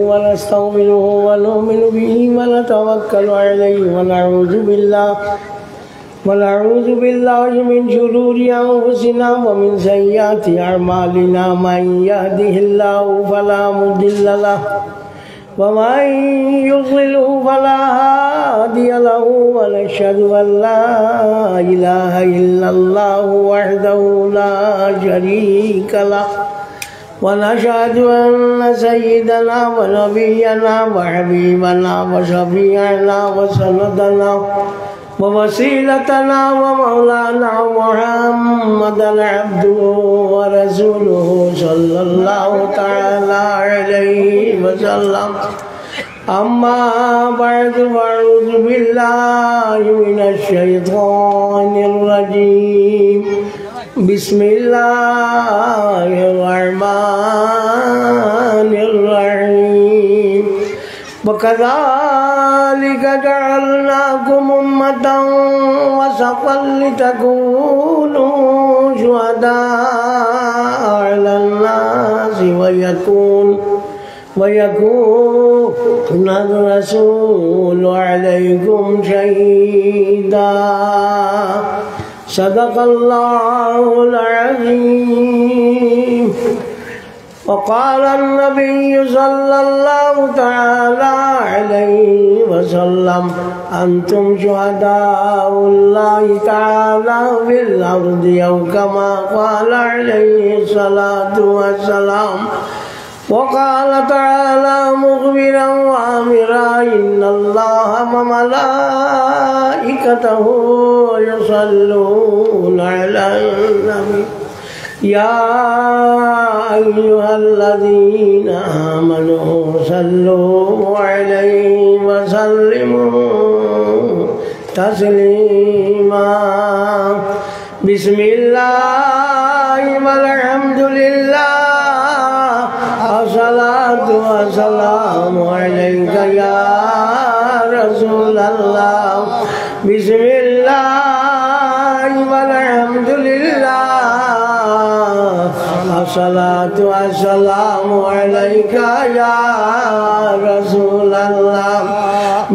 ونستغفره ونؤمن به ونتوكل عليه ونعوذ بالله من شرور أنفسنا ومن سيئات أعمالنا من يهده الله فلا مضل له ومن يضلله فلا هادي له ونشهد أن لا إله إلا الله وحده لا شريك له ونشهد أن سيدنا ونبينا وحبيبنا وشفيعنا وسندنا ووسيلتنا ومولانا محمدا عبده ورسوله صلى الله تعالى عليه وسلم أما بعد فأعوذ بالله من الشيطان الرجيم بسم الله الرحمن الرحيم وكذلك جعلناكم أمة وسطا لتكونوا شهداء على الناس ويكون الرسول عليكم شهيدا صدق الله العظيم. وقال النبي صلى الله تعالى عليه وسلم أنتم شهداء الله تعالى في الأرض أو كما قال عليه الصلاة والسلام. وقال تعالى مخبرا وآمرا إن الله وملائكته يصلون على النبي يا أيها الذين آمنوا صلوا عليه وسلموا تسليما. بسم الله والحمد لله والصلاة والسلام عليك يا رسول الله. بسم الله والحمد لله والصلاة والسلام عليك يا رسول الله.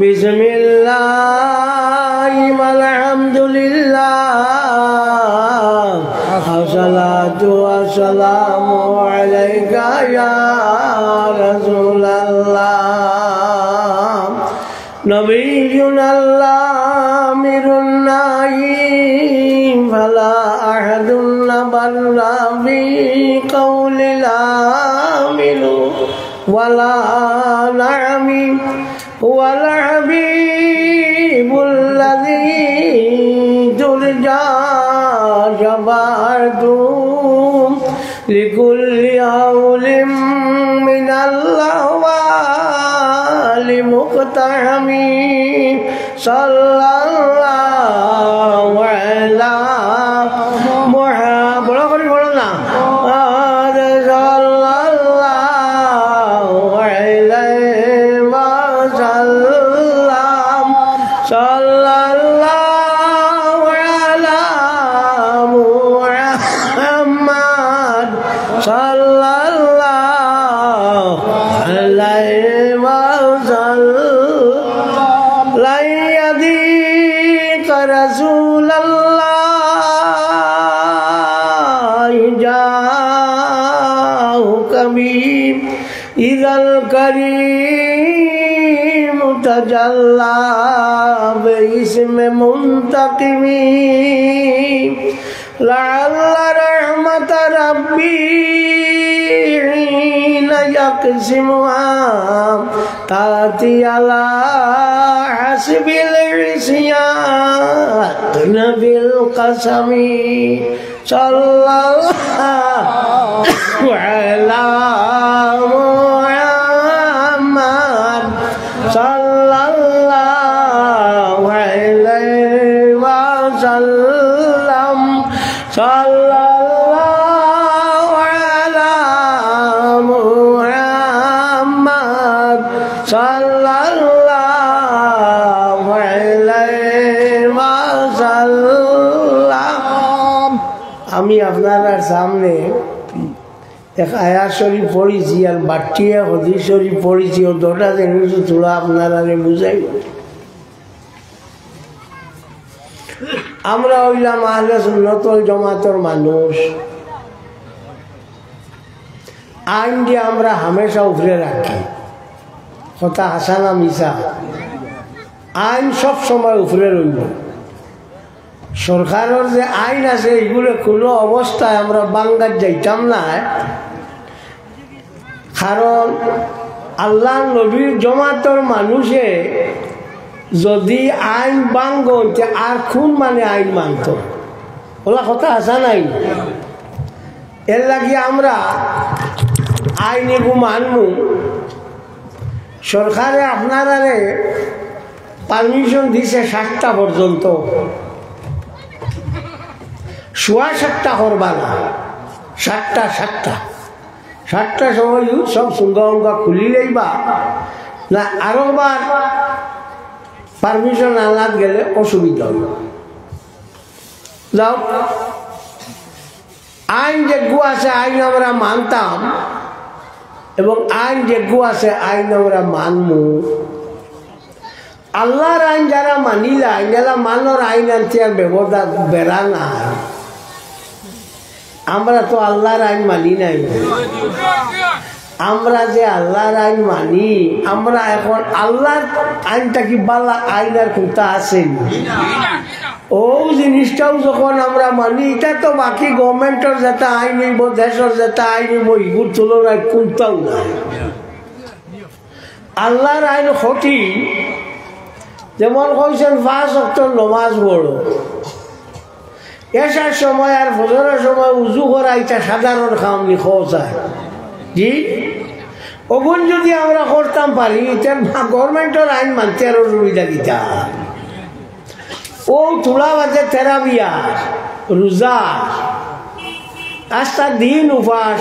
بسم الله والحمد لله والصلاة والسلام عليك يا رسول الله. نبينا الآمر النهي فلا أحد بر في قول الآمر ولا نعم هو الحبيب الذي ترجى شفاعته لكل هول من الأهوال مقتحم. صلى الله على محمد صلى الله عليه وسلم. صلى الله على محمد صلى الله عليه وسلم. لن يضيق رسول الله جاءك به إذا الكريم تجلى باسم منتقم. لعل رحمة ربي حين يقسمها تأتي على حسب العصيان بالقسم. صلى الله على محمد صلى الله عليه وسلم. صلى الله على محمد صلى الله عليه وسلم. আমি আপনার সামনে এক আয়াত শরীফ পড়েছি আর বাটিয়া হদিস শরীফ পড়েছি, ও দুটা জিনিস তোলা আপনারা বুঝাই। আমরা হইলাম আহলে সুন্নাত ওয়াল জামাতের মানুষ। আইন দিয়ে আমরা হামেশা উপরে রাখি, কথা হাসানা মিশা। আইন সব সময় উপরে রইব। সরকারের যে আইন আছে এগুলো কোনো অবস্থায় আমরা বাঙ্গার যাইতাম না, কারণ আল্লাহ নবীর জমাতর মানুষে যদি আইন বাঙ্গ আর কোন মানে আইন মানত, ওলা কথা আসা নাই। এর লাগে আমরা আইন এগু মানবো। সরকারে আপনারা পারমিশন দিছে 7টা পর্যন্ত, 7:15 করবা না, 7টার সময় সব সুন্দর খুলি লইবা না, আরোবার পারমিশন আলাদ গেলে অসুবিধা হইব। যাও, আইন যেগু আছে আইন আমরা মানতাম, এবং আইন যেগু আছে আইন আমরা মানবো। আল্লাহর আইন যারা মানিলা যারা মানোর আইন আনতে আর ব্যবস্থা বেড়া না। আমরা তো আল্লাহর আইন মানি নাই। আমরা যে আল্লাহর আইন মানি, আমরা এখন আল্লাহর আইনটা কি বালা আইন আর কোনটা আছে? ও জিনিসটাও যখন আমরা মানি, এটা তো বাকি গভর্নমেন্টের যেটা আইন হইব, দেশের যেটা আইন হইব, এগুলোর তুলনায় কোনটাও নাই। আল্লাহর আইন সঠিক। যেমন কইছেন 5 ওয়াক্ত নামাজ পড়ো, এসার সময় আর ফজরের সময় উজু করা এটা সাধারণ কাম লিখা যায়। জি, ওগুন যদি আমরা করতাম পারি, গভর্নমেন্টের আইন মানতে আরো সুবিধা দিতা। ও তুলা বাজে তেরাবিয়া, রোজা, আস্তা দিন উপাস,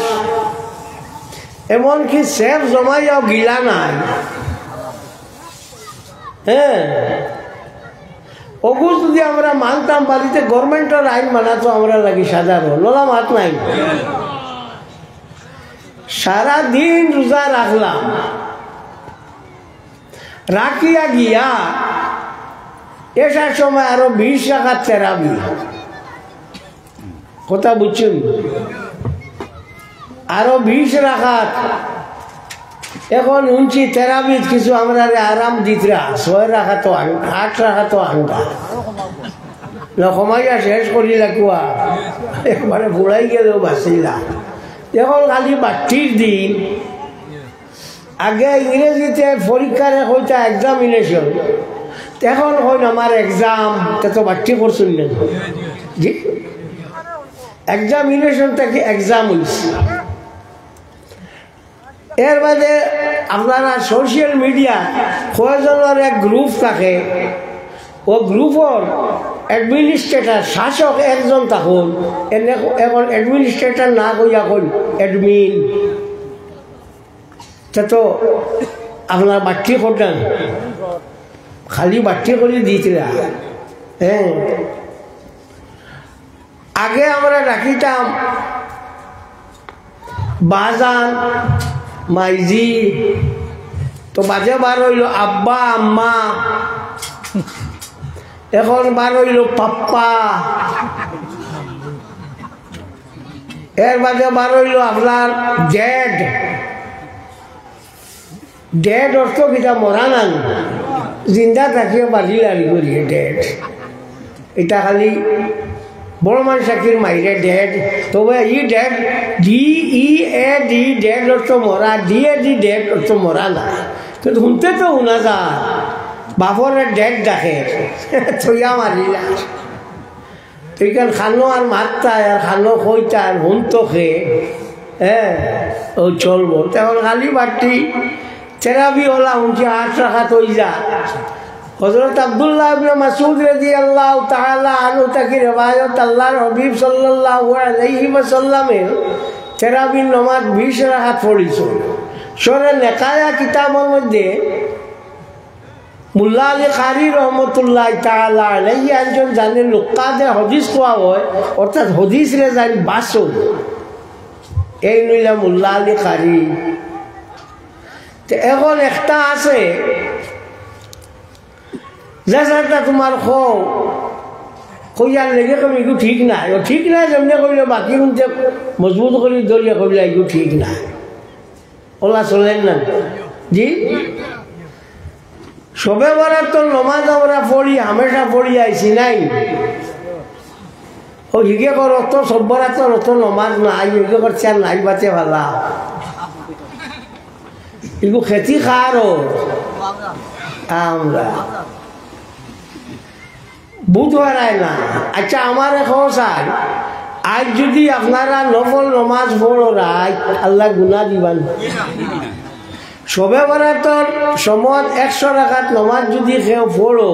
এমনকি সেফ জমাইয়াও গিলা নাই। হ্যাঁ, ওগুলো যদি আমরা মানতাম পারিতে গভর্নমেন্টের আইন মানা তো আমরা লাগি সাধারণ ওলা মাত নাই। সারাদিন রোজা রাখলাম, রাখিয়া গিয়া এসার সময় আরো 20 রাখাত তেরাবি, কথা বুঝছেন? আরো 20 রাখাত। এখন উঞ্চি তেরাবিদ কিছু আমরা আরাম দিতরা 6 রাখা তো 8 রাখা তো আনবা না, কমাইয়া শেষ করিলা কুয়া একবারে ঘুরাই গেলেও বাঁচিলা। এখন খালি বাটির দিন। আগে ইংরেজিতে পরীক্ষার হইতা এক্সামিনেশন, এখন হইন আমার এক্সাম, তো বাটি করছেন না? জি, এক্সামিনেশন থেকে এক্সাম হয়েছে। এর বাদে আপনারা সোশ্যাল মিডিয়া কয়জনের এক গ্রুপ থাকে, ও গ্রুপর অ্যাডমিনিস্ট্রেটর শাসক একজন থাকুন, এখন অ্যাডমিনিস্ট্রেটর না কইয়া কই অ্যাডমিন, তো আপনার বাটি করতেন, খালি বাটি করে দিয়েছিলাম। হ্যাঁ, আগে আমরা রাখিতাম বাজান মাইজি, তো বাজে বার হইল আব্বা আম্মা, এখন বার হইল পাপ্পা, এর বাদে বার হইল আপনার ড্যাড। ড্যাড অর্থ কিটা মরা নান, জিন্দা থাকিয়ে বাড়ি লাড়ি করিয়ে ড্যাড। এটা খালি বড় মানুষ চাকরির মাইরে ড্যাড, তবে ই ড্যাড DEAD ড্যাড অর্থ মরা, DAD ড্যাড অর্থ মরা না। কিন্তু শুনতে তো শুনা যায় বাপরে ড্যাড ডাকে থইয়া মারিলা, এইখান খানো আর মারতায় আর খানো খইতা আর হুনতো খে। হ্যাঁ, ও চলবো তখন খালি বাটি তেরাবি ওলা উনকি 8 রাখা তৈ যা। হযরত আব্দুল্লাহ ইবনে মাসউদ রাদিয়াল্লাহু তাআলা আনহু থেকে রিওয়ায়াত আল্লাহর হাবিব সাল্লাল্লাহু আলাইহি ওয়াসাল্লামের তেরাবির নামাজ 20 রাকাত পড়িছেন। সূরা নেকায়া কিতাবের মধ্যে মুল্লা আলী কারি রহমতুল্লাহ তাআলা আলাইহি একজন জানেন নুকাদে হাদিস কোয়া হয়, অর্থাৎ হাদিস রে জানি বাসন এই নইলা মোল্লা আলী কারি। এখন একটা আছে যে সারটা তোমার কইয়ার লেগে কবি এগুলো ঠিক নাই, ও ঠিক নাই যেমনি কইলে বাকি শুনতে মজবুত করে দরিয়া কবিলা এগুলো ঠিক নাই, ওলা চলেন না জি। সবে বরাত তো নমাজ আমরা পড়ি, হামেশা পড়ি আইসি নাই। ও হিগে কর অত সব্বরা তো অত নমাজ নাই, হিগে করছে আর নাই বাঁচে ভালা এগুলো খেতি খাওয়ারও আমরা বুধ হারায় না। আচ্ছা আমার এখন স্যার আজ যদি আপনারা নফল নমাজ পড়ো রায় আল্লাহ গুনাহ দিবান। সবে বরাতর সময় 100 রাকাত নমাজ যদি কেউ পড়ো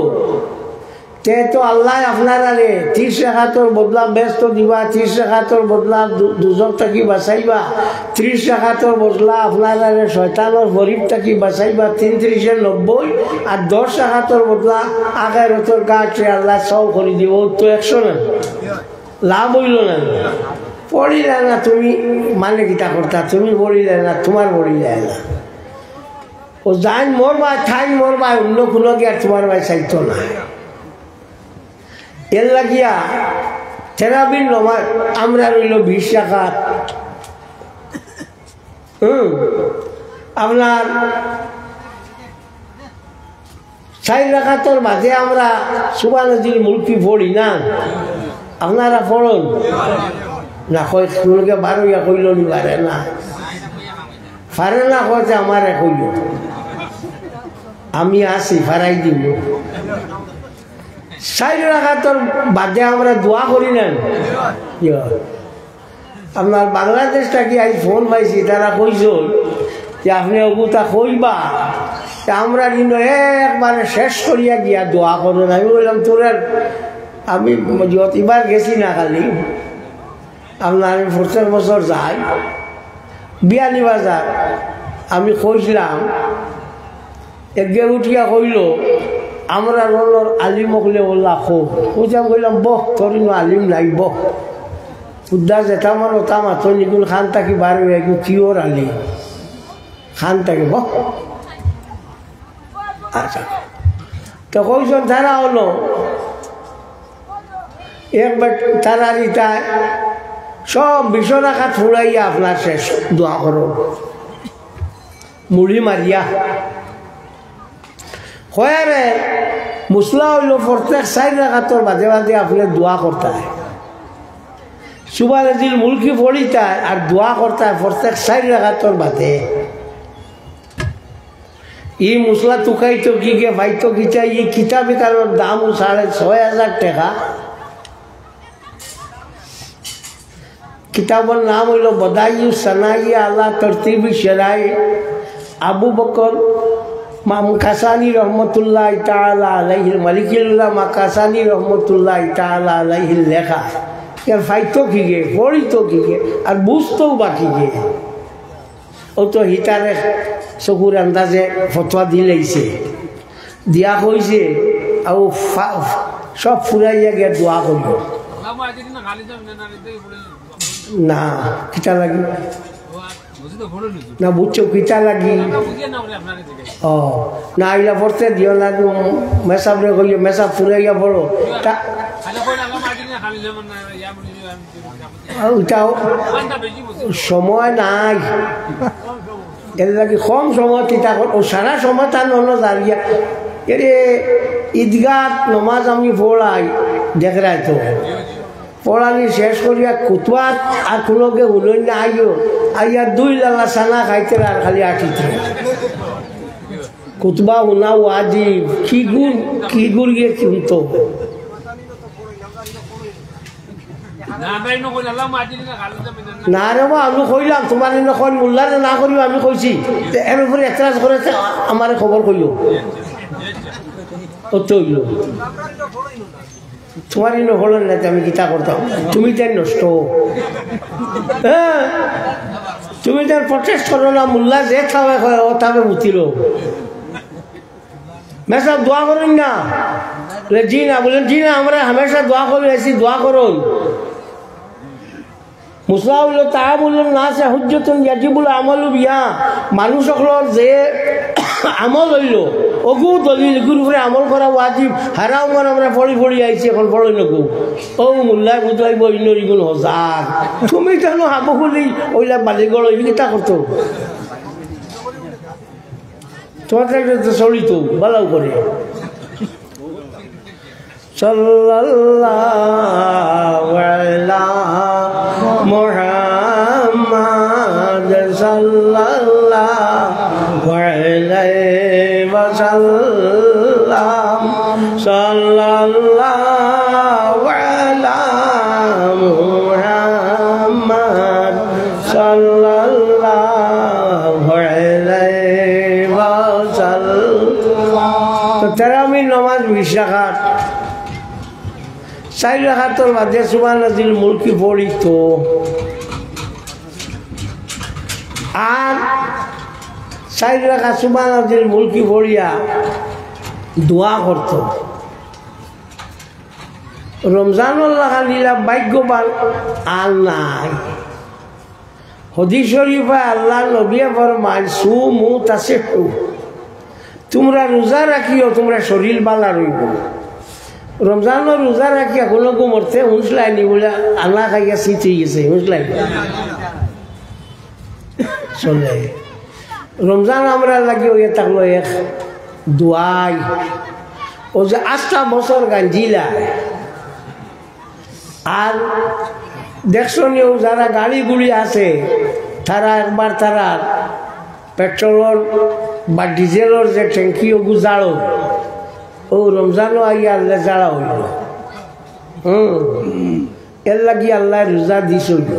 তে তো আল্লাহ আপনারা 30 রাকাতর বদলা ব্যস্ত দিবা, 30 রাকাতর বদলা দুজক থাকি বাঁচাইবা, 30 রাকাতর বদলা আপনারা শয়তানোর গরিব থাকি বাঁচাইবা, 33 90 আর 10 রাকাতর বদলা আখেরাতের কাছে আল্লাহ সব করে দিব। তো 100 না লাভ হইল না। পড়িলে না তুমি মানে কিতা করতা, তুমি পড়িলে না তোমার পড়িলে না, ও যাই মরবা ঠাই মরবা অন্য কোনো কি আর তোমার ভাই চাইতো না। এর লাগিয়া থেরাপির নমাজ আমরা রইল 20 রাকাত, আপনার 4 রাকাতর মাঝে আমরা সুবহান নদীর মুলকি পড়ি না, আপনারা পড়ুন না। কই শুনকে 12 ইয়া কইল নি পারে না, পারে না কইতে আমারে কইল আমি আসি ফারাই দিব। 4 রাকাতর বাদে আমরা দোয়া করি না। আপনার বাংলাদেশটা কি আজ ফোন পাইছি, তারা কইস যে আপনি ওগুতা কইবা আমরা কিন্তু একবারে শেষ করিয়া গিয়া দোয়া করুন। আমি বললাম তোর আমি এবার গেছি না খালি আপনার আমি 4 বছর যাই বিয়ানি বাজার, আমি কইছিলাম একগে উঠিয়া কইল আমরা রোলর আলিম হলে ওল্লা খুঁজাম কইলাম বহ তোর আলিম নাই বহ উদ্দা যেটা আমার ওটা মাত্র নিগুল খান থাকি বার হয়ে গেল কিওর আলি খান থাকি বহ। আচ্ছা তো কইসন তারা হলো একবার তারা রিতায় সব 20 রাকাত ফুড়াইয়া আপনার শেষ দোয়া করো মুড়ি মারিয়া হয়ারে মুসলা হইল প্রত্যেক 4 রাকাতর বাদে বাদে আপনার দোয়া করতে হয়, সুবহান নদীর মুলকি পড়িতা আর দোয়া করতে হয় প্রত্যেক 4 রাকাতর বাদে। ই মুসলা টুকাইতো কি গে ভাইতো গীতা ই কিতাব কালোর দাম 6,500 টাকা। কিতাবের নাম হইল বদায়ু সানাই আল্লাহ তরতিবি শরাই, আবু বকর মাকাসানি রহমতুল্লাহ তাআলা আলাইহি, মালিকুল্লাহ মাকাসানি রহমতুল্লাহ তাআলা আলাইহি লেখা। এর ফাইতো কি গে পড়িতো কি গে আর বুঝতেও বাকি গে। ও তো হিতারে চকুর আন্দাজে ফতোয়া দিলেইছে দিয়া কইছে আর সব ফুরাইয়া গিয়ে দোয়া করিল না কিতা লাগি না বুঝছো কিতা লাগি ও না আইলা পড়তে দিও না মেসাব রে কইলে মেসাব ফুরাইয়া পড়ো ওইটাও সময় নাই, এর লাগে কম সময় কিতা ও সারা সময় তার নন দাঁড়িয়া এরে ঈদগাহ নমাজ আমি পড়াই দেখরাই তো পড়ানি শেষ করিয়া কুতবাত আর কোনোকে উলই না আইও আইয়া 2 লালা সানা খাইতে আর খালি আটিতে কুতবা উনা ওয়াজিব কি গুণ গিয়ে কিন্তু না রে বা আমি কইলাম তোমার এখন মোল্লারে না করিও আমি কইছি এর উপরে এতরাজ করেছে আমার খবর কইও ও তো হইল তোমার ইনো হল না আমি গীতা করতাম তুমি তাই নষ্ট হ্যাঁ তুমি তার প্রটেস্ট করো না মোল্লা যে খাওয়া খাওয়া ও তাকে উঠিল মেসা দোয়া করেন না জি না বলেন জি না আমরা হামেশা দোয়া করে আছি দোয়া করুন মুছলা হইল তাআমুলুন নাস হুজ্জাতুন ইয়াজিবুল আমালু বিহা মানুষ সকলের যে আমল হইল অগু দলিল গুরু করে আমল করা ওয়াজিব হারাম মান আমরা পড়ি পড়ি আইছি এখন পড়ই নগু ও মুল্লা বুঝাইব ইনরি গুণ হাজার তুমি কেন হাবো খুলি ওইলা বালিগড় ওই কিতা করতো তোমার তো চলিত বালাও করে সাল্লাল্লাহু আলা মুহাম্মাদ সাল্লাল্লাহু আলাইহি ওয়াসাল্লাম সাল্লাল্লাহু আলা মুহাম্মাদ সাল্লাল্লাহু আলাইহি ওয়াসাল্লাম তো তারাবির নামাজ 20 রাকাত 4 রাকাতের মধ্যে সুবহানাল্লাহিল মুলকি পড়িত আর 4 রাকাত সুবহানাল্লাহিল মুলকি পড়িয়া দোয়া করত রমজানুল লাগালিলা ভাগ্যবান আর নাই হাদিস শরীফে আল্লাহ নবী ফরমান সুমু তাসিহু তোমরা রোজা রাখিও তোমরা শরীর বালা রইব রমজানের রোজা রাখিয়া কোনো মরতে হুঁসলাইনি বলে আল্লাহ খাইয়া শীত হয়ে গেছে হুঁসলাই চলে রমজান আমরা লাগি ওই থাকলো এক দোয়াই ও যে 8টা বছর গাঞ্জিলা আর দেখছো নিও যারা গাড়ি গুড়ি আছে তারা একবার তারা পেট্রোলের বা ডিজেলের যে ট্যাঙ্কি ওগু জাড়ো ও রমজানও আইয়া আল্লাহ জাড়া হইল এর লাগি আল্লাহ রোজা দিস হইল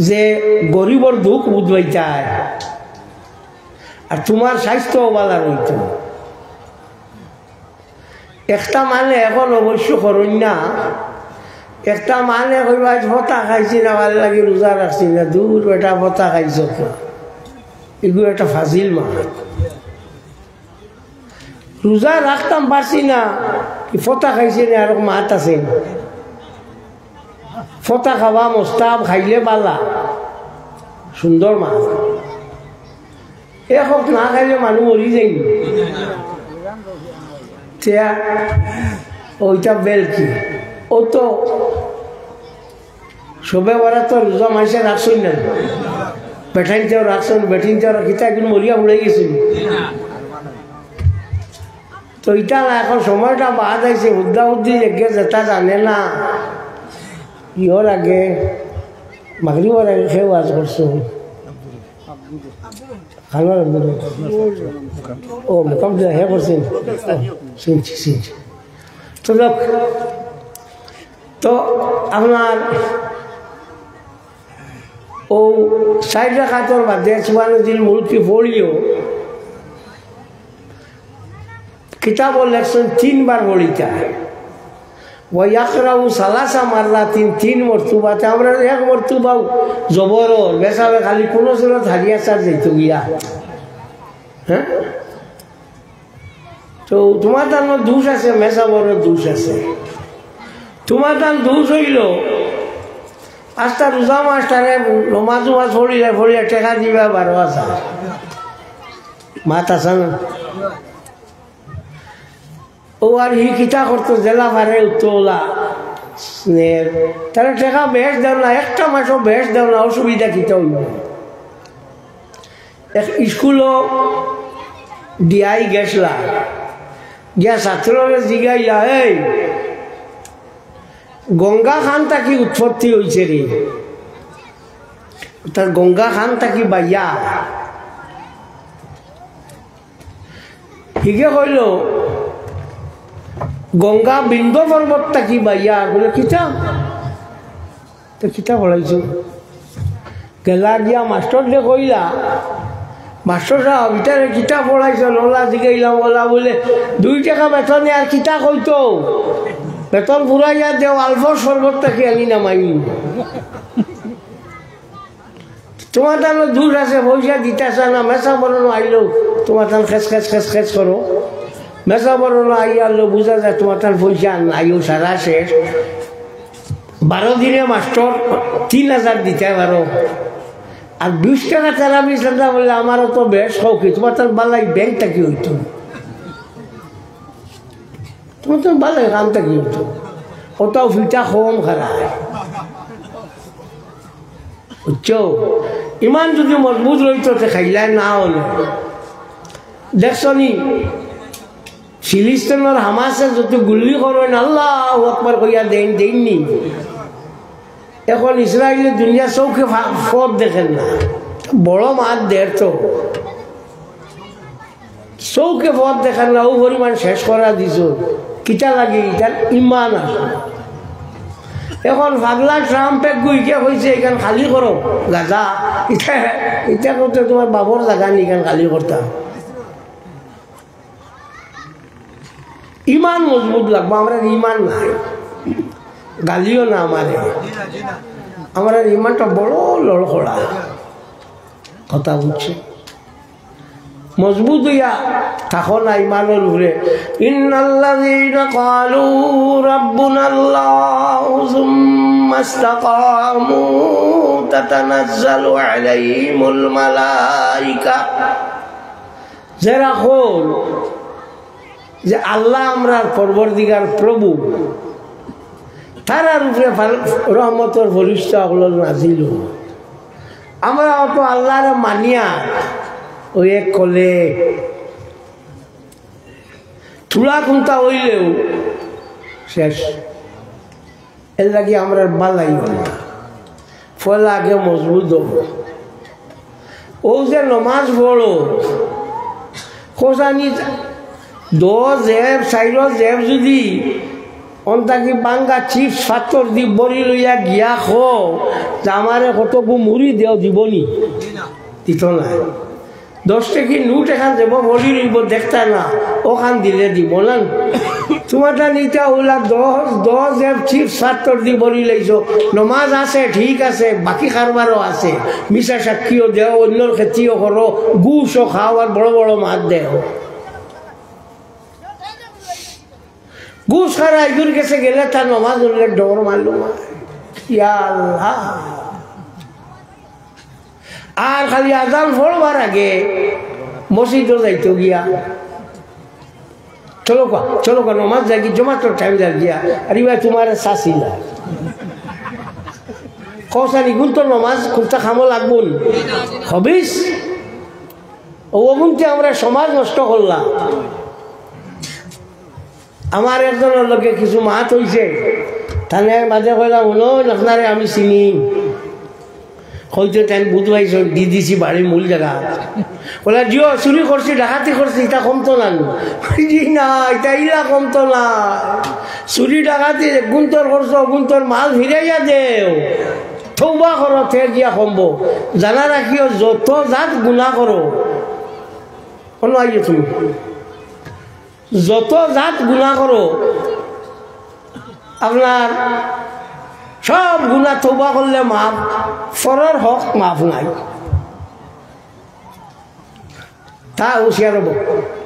যে গরিবর দুঃখ বুঝবাইতায় আর তোমার স্বাস্থ্য বালা রইত একটা মানে এখন অবশ্য করেন না একটা মানে কইবা ভতা খাইছি না ভাল লাগে রোজা রাখছি না দূর বেটা ভতা খাইছ এগুলো একটা ফাজিল মা রোজা রাখতাম পারছি না কি ফতা খাইছি না আর মাত আছে ফতা খাওয়া মোস্তাব খাইলে বালা সুন্দর মা এখন না খাইলে মানুষ মরি যাই ওইটা বেল কি ও তো সবে ওরা তো রোজা মাসে রাখছই না বেঠাইতেও রাখছেন বেঠিনতেও রাখিতা একদিন মরিয়া উড়ে গেছিল তো এটা না এখন সময়টা বাদ আইছে হুদ্দা হুদ্দি এগে যেটা জানে না ইহর আগে মাগরিবর আগে খেয়ে ওয়াজ করছো খালবার ও মোকাম হে করছেন শুনছি শুনছি তো লোক তো আপনার ও 4 রাকাতের মধ্যে সুবহানাল্লাহিল মুলকি পড়িও কিতাব লেখছেন 3 বার পড়িতা ওয়াকরাউ সালাসা মাররাতিন 3 মরতবাতে আমরা এক মরতবাও জবর বেসাবে খালি কোন সুরত হারিয়া চার যাইতো গিয়া হ্যাঁ তো তোমার তার দোষ আছে মেসাবর দোষ আছে তোমার তার দোষ হইল 5টা রোজা মাস্টারে নমাজ উমাজ ফড়িয়া টেকা দিবা 12,000 মাত আছে না ও আর হি কিতা করতো জেলা ভারে উত্তোলা তারা টেকা বেশ দেও না একটা মাসও বেশ দেও না অসুবিধা কিতা হইল স্কুলও ডিআই গেছলা গিয়া ছাত্ররে জিগাইলা এই গঙ্গা খান তাকি উৎপত্তি হয়েছে রে তার গঙ্গা খান তাকি বাইয়া হিগে কইল গঙ্গা বিন্দ পর্বত তাকি বাইয়া বলে কিতা তো কিতা পড়াইছো গেলা গিয়া মাস্টার যে কইলা মাস্টার সাহেব ইটারে কিতা পড়াইছ নোলা জিগাইলাম ওলা বলে 2 টাকা বেতনে আর কিতা কইতো বেতন ফুরাইয়া দেও আলফর শরবত তাকে আনি নামাই তোমার তার দূর আছে পয়সা দিতেছে না মেসা বড় আইলো তোমার তার খেস খেস খেস খেস করো মেসা বড় আইয়া আলো বুঝা যায় তোমার তার পয়সা আইও সারা শেষ 12 দিনে মাস্টার 3000 দিতে পারো আর 20 টাকা চালাবি চিন্তা বললে আমারও তো বেশ শৌকি তোমার তো বালাই ব্যাংকটা কি হইতো তোমার তো বালাই কামটা কি হইতো ওটাও ফিটা কম খারাপ বুঝছো ইমান যদি মজবুত রইতো খাইলাই না হলে দেখছো নি ফিলিস্তিনের হামাসে যত গুলি করেন আল্লাহু আকবার কইয়া দেননি এখন ইসরায়েলের দুনিয়া চৌকে ফট দেখেন না বড় মাছ দেড় তো চৌকে ফট দেখেন না ও পরিমাণ শেষ করা দিছ কিটা লাগে এটার ইমান আছে এখন পাগলা ট্রাম্পে গুইকে হয়েছে এখানে খালি করো গাজা এটা করতে তোমার বাবর জায়গা নি এখানে খালি করতাম ইমান মজবুত লাগবো আমরা ইমান নাই গালিও না আমার ইমানটা বড় লড়খড়া কথা বুঝছে মজবুত হইয়া থাকো না ইমানের উপরে ইন্নাল্লাযীনা ক্বালু রাব্বুনাল্লাহু সুম্মা ইসতাকামু তাতানাজ্জালু আলাইহিমুল মালায়েকা যারা হল যে আল্লাহ আমরা পরবর্তীকার প্রভু তারার উপরে রহমতের বলিষ্ঠ হলো নাজিল আমরা অত আল্লাহর মানিয়া ওই এক কলে তুলা খুঁতা হইলেও শেষ এর লাগে আমরা বালাই হল ফলে আগে মজবুত হব ও যে নমাজ পড়ো খোঁজানি 10 জেব 4 জেব যদি অন্তাকি বাঙ্গা চিপস ফাতর দি বড়ি লইয়া গিয়া খো আমারে কতকু মুড়ি দেও দিবনি দিত না 10 টাকি নোট এখান যাব বড়ি লইব দেখতা না ওখান দিলে দিব না তোমারটা নিতে ওলা 10 জেব চিপস ফাতর দি বড়ি লইছো নমাজ আছে ঠিক আছে বাকি কারবারও আছে মিশা সাক্ষীও দেও অন্যর ক্ষেত্রেও করো গুসও খাও আর বড় বড় মাছ দেও ঘুষ খারা একজন কাছে গেলে তার নমাজ উঠলে ডর মারলুম আর খালি আজান পড়বার আগে মসজিদও যাইতো গিয়া চলো কা নমাজ যাই জমাটোর টাইম যাই গিয়া আর এবার তোমার চাষিলা কসানি গুণ তো নমাজ খুঁজতে খামো লাগবো হবিস ওগুনতে আমরা সমাজ নষ্ট করলাম আমার একজনের লোকে কিছু মাত হয়েছে তাহলে মাঝে কইলাম হলো আপনারে আমি চিনি হয়তো তাই বুধবাইছ দি দিছি বাড়ির মূল জায়গা বলে জিও চুরি করছি ডাকাতি করছি এটা কমতো না না এটা ইলা কমতো না চুরি ডাকাতি গুন্তর করছো গুন্তর মাল ফিরাইয়া দেও তৌবা করো তে গিয়া কমবো জানা রাখিও যত জাত গুণা করো কোনো আইয়ে তুমি যত জাত গুণা করো আপনার সব গুণা তৌবা করলে মাফ ফরর হক মাফ নাই তা হুঁশিয়ার হব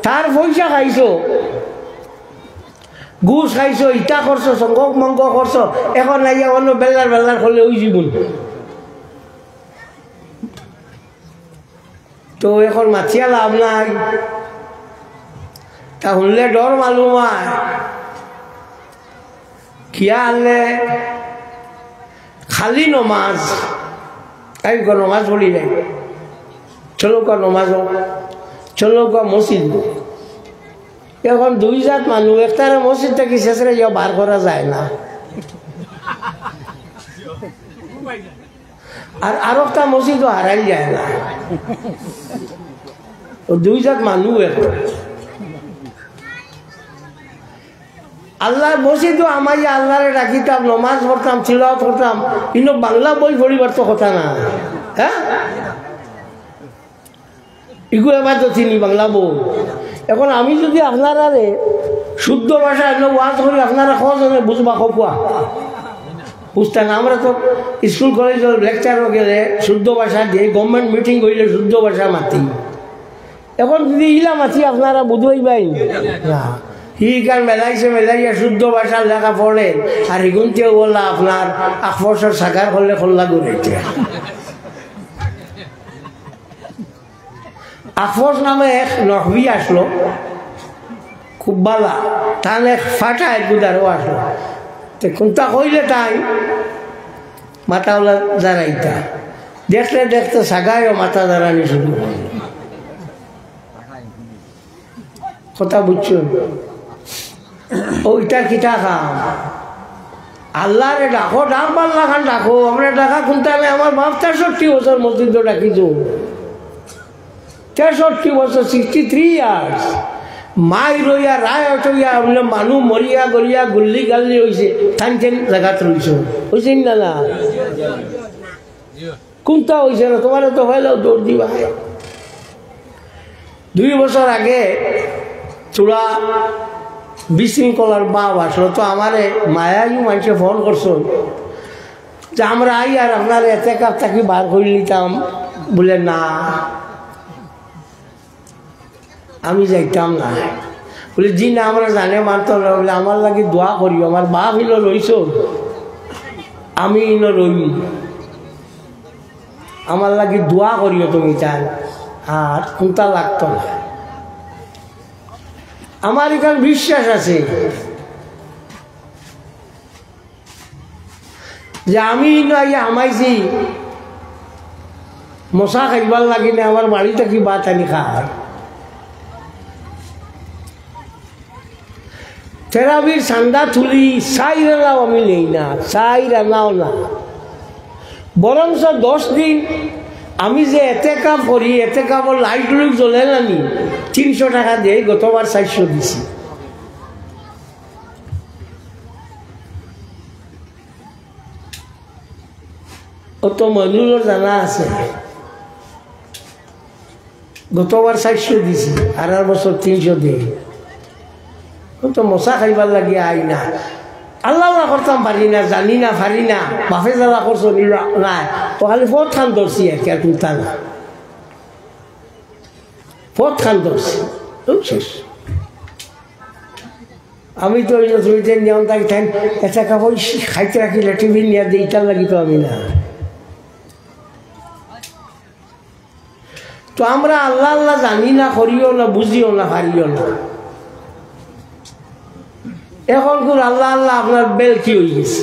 তার পয়সা খাইছো ঘুষ খাইছো ইটা করছো সংকক মঙ্গ করছো এখন নাইয়া অন্য বেলার করলে ওই জীবন তো এখন মাছিয়া লাভ নাই তা শুনলে ডর মালুম হয় কিয়া আনলে খালি নমাজ তাই নমাজ পড়ি নাই চলো কা নমাজ চলো কা মসজিদ এখন 2 জাত মানুষ একটারে মসজিদ থেকে শেষে যাওয়া বার করা যায় না আর একটা মসজিদও হারাই যায় না 2 জাত মানুষ একটা আল্লাহর মসজিদও আমি আল্লাহরে রাখিতাম নমাজ পড়তাম তিলাওয়াত করতাম কিন্তু বাংলা বই পড়িবার তো কথা না হ্যাঁ এগুলো এবার তো চিনি বাংলা বই এখন আমি যদি আপনারা শুদ্ধ ভাষায় ওয়াজ করি আপনারা কজনে বুঝবা কোয়া বুঝতে না আমরা তো স্কুল কলেজ লেকচারও গেলে শুদ্ধ ভাষা দিয়ে গভর্নমেন্ট মিটিং হইলে শুদ্ধ ভাষা মাতি এখন যদি ইলা মাতি আপনারা বুঝবাই না কার মেলাইয়া শুদ্ধ ভাষার লেখা পড়েন আর এগুনতেও বললা আপনার আফসর সাকার করলে খোল্লা ঘুরেছে। আফস নামে এক নহবি আসলো, খুব বালা, তাহলে এক ফাটা এক গুদারও আসলো। তো কোনটা কইলে তাই মাথাওয়ালা দাঁড়াইতা, দেখতে দেখতে সাগায়ও মাথা দাঁড়ানি শুরু করল। কথা বুঝছেন? ওইটা কিটা খাম আল্লাহ রে ডাকো, ডাক পাল্লা খান ডাকো, আমরা ডাকা কোনটা আমার বাপ 63 বছর মসজিদ ডাকিছো, 63 বছর, 63 ইয়ার্স। মাই রইয়া রায় অটইয়া মানুষ মরিয়া গড়িয়া গুল্লি গাল্লি হয়েছে, থান থান জায়গাত রয়েছ হয়েছেন না না কোনটা হয়েছে না, তোমার তো হইলেও দৌড় দিবা। 2 বছর আগে চূড়া বিশৃঙ্খলার বাপ আসলো, তো আমারে মায়ায়ু মানুষে ফোন করছো যে আমরা আই আর আপনার এতে কাপ থাকি বার করে নিতাম। বলে না আমি যাইতাম না। বলে জি না আমরা জানে মানতো না। বলে আমার লাগে দোয়া করিও, আমার বাপ হইল রইছ, আমি ইন রই, আমার লাগে দোয়া করিও তুমি চান। আর কোনটা লাগতো না, আমার এখানে বিশ্বাস আছে যে আমি আমাইছি মশা খাইবার লাগি না, আমার বাড়িতে কি বাত আনি খায়। থেরাপির চান্দা তুলি চাই রান্নাও আমি নেই না, চাই রান্নাও না, বরঞ্চ 10 দিন আমি যে এতে কাপ করি, এতে কাপড় লাইট লুক জ্বলে নানি 300 টাকা দিয়ে, গতবার 400 দিছি। ও তো মজুরের জানা আছে, গতবার 400 দিছি, আর বছর 300 দিই। ও তো মশা খাইবার লাগে আই না, আল্লাহ করতাম পারি না, জানি না পারি না, বাপে জ্বালা করছো নাই, তো খালি পথ খান ধরছি আর কি, আর কোনটা না পথ খান ধরছি শেষ। আমি তো জমিতে নিয়ম থাকি থাকেন এটা কাপড় খাইতে রাখিলে টিফিন নিয়ে দিই, ইটার লাগি তো আমি না। তো আমরা আল্লাহ আল্লাহ জানি না, করিও না, বুঝিও না, হারিও না। এখন কোন আল্লাহ আল্লাহ আপনার বেল কি হয়ে গেছে,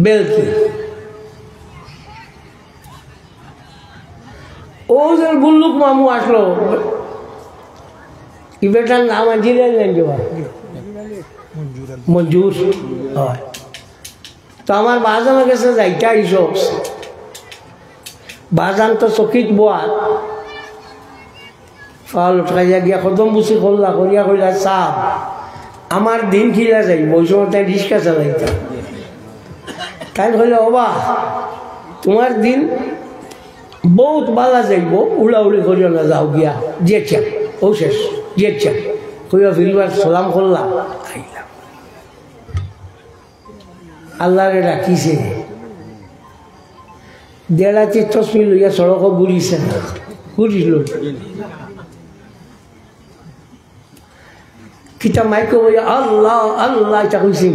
বেল কি ও যে বুল্লুক মামু আসলো, ই বেটার নাম মঞ্জুর হয়। তো আমার বাজানের কাছে যাইতে আইস, বাজান তো চকিত বোয়া ফল উঠাইয়া গিয়া কদম বুসি করলা, করিয়া কইলা চাপ আমার দিন খিলা যাই, ওই সময় তাই রিক্সা চালাইতাম। তাই কইলে ওবা তোমার দিন বহুত বালা যাইব, উড়াউড়ি করিও না, যাও গিয়া যেচা ও শেষ যেচা কইয়া ফিরবার সালাম করলাম, আইলাম। আল্লাহরে ডাকিছে, দেড়াতি তসমি লইয়া সড়ক ঘুরিছে না, ঘুরিল কিতা মাইকে বইয়া আল্লাহ আল্লাহ এটা কইছি,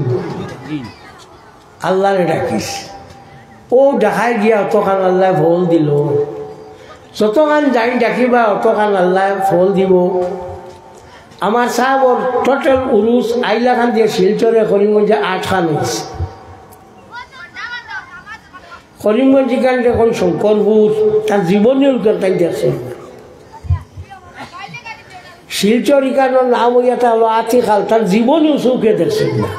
আল্লাহরে ডাকিস। ও ডাকাই গিয়া অতখান আল্লাহ ফল দিল, যতখান যাই ডাকিবা অতখান আল্লাহ ফল দিব। আমার সাহেবর টোটাল উরুস আইলাখান দিয়ে শিলচরে করিমগঞ্জে 8 খান হয়েছে। করিমগঞ্জ এখান এখন শঙ্করপুর, তার জীবনীয় তাই দেখছে। শিলচর ইকানোর নাম হইয়াটা হলো আতিখাল, তার জীবনীয় চৌকে দেখছেন না,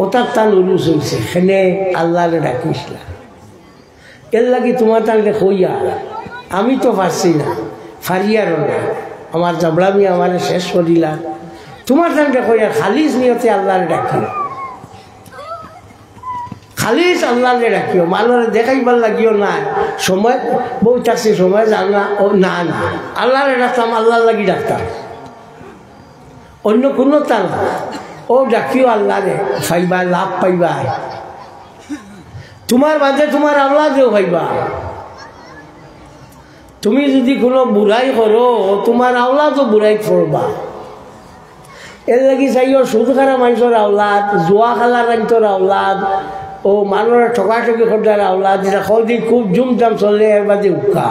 ওটার তান উরুস হয়েছে। সেখানে আল্লাহরে ডাকিসলা, এর লাগি তোমার তাহলে কইয়া আমি তো পারছি না, ফারিয়ারও না, আমার জাবলামি আমার শেষ করিলা, তোমার তাহলে কইয়া খালিজ নিয়তে আল্লাহরে ডাকিও, খালিজ আল্লাহরে ডাকিও, মানুষের দেখাইবার লাগিও না। সময় বই থাকছে, সময় যান না, ও না না আল্লাহরে ডাকতাম, আল্লাহর লাগি ডাকতাম, অন্য কোনো তা না। ও ডাকিও আল্লাহরে, পাইবা লাভ পাইবা, তোমার বাদে তোমার আল্লাহ দেও পাইবা। তুমি যদি কোনো বুড়াই করো তোমার আওলা তো বুড়াই করবা এর লাগি চাইও সুদ খারা মানুষের আওলাদ জুয়া খেলার রাঞ্চর আওলাদ ও মানুষ ঠকাঠকি করতার আওলাদ যেটা কদিন খুব জুমজাম চলে এর বাদে উকা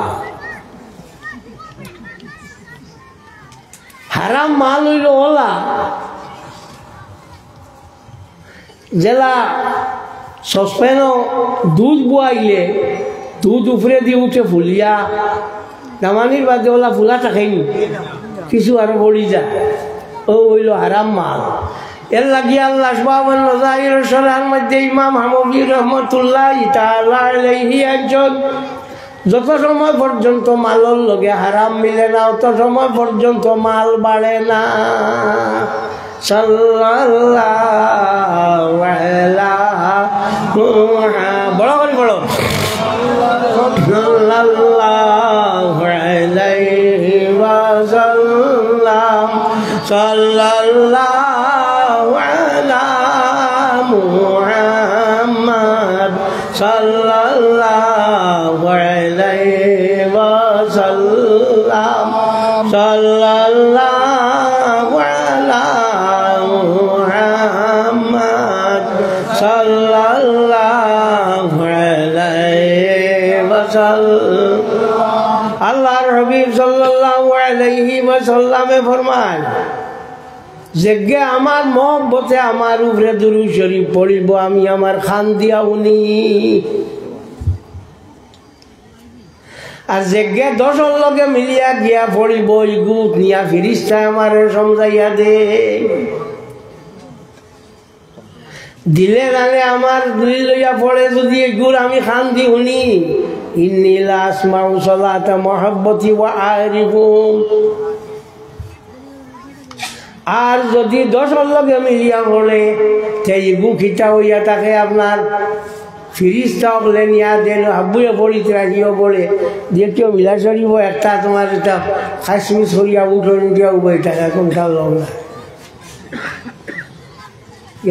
হারাম মাল হইল ওলা জেলা সসপ্যানও দুধ বুয়াইলে দুধ উপরে দিয়ে উঠে ফুলিয়া নামানির বাদে ওলা ফুলা থাকেনি কিছু আরো পড়ি যায় ও হইল হারাম মাল এর লাগিয়ে আল্লাহ সুবহানাহু ওয়া তাআলার মধ্যে ইমাম হামবি রহমাতুল্লাহ তাআলা আলাইহি একজন যত সময় পর্যন্ত মালর লগে হারাম মিলে না তত সময় পর্যন্ত মাল বাড়ে না সাল্লাল্লাহু আলাইহি বড় করে বড় সাল্লাল্লাহু আলাইহি ওয়াসাল্লাম সাল্লাল্লাহু আলা মুহাম্মদ সাল্লাল্লাহু আলাইহি ওয়াসাল্লাম সাল্লাল্লাহু আলা মুহাম্মদ সাল্লাল্লাহু আলাইহি ওয়াসাল্লাম আল্লাহর হাবিব সাল্লাল্লাহু আলাইহি ওয়াসাল্লামে ফরমান যেগে আমার মহব্বতে আমার উপরে দুরূদ শরীফ পড়িব আমি আমার খান দিয়া উনি আর যেগে 10 লগে মিলিয়া গিয়া পড়িব ইগুত নিয়া ফিরিস্তা আমারে সমঝাইয়া দে দিলে নালে আমার দুই লইয়া পড়ে যদি এগুর আমি খান দি উনি ইন্নী লা আসমাউ সালাতা মুহাব্বতি ওয়া আরিফুম আর যদি 10 লগে মিলিয়া পড়ে তাই বুখিটা হইয়া থাকে আপনার ফিরিস্তা হলে নিয়া দেন হাবুয়ে পড়িতে রাখিও পড়ে যেটিও মিলা চড়িব একটা তোমার এটা খাসমিস হইয়া উঠন দিয়া উভয় টাকা কোনটা লোক না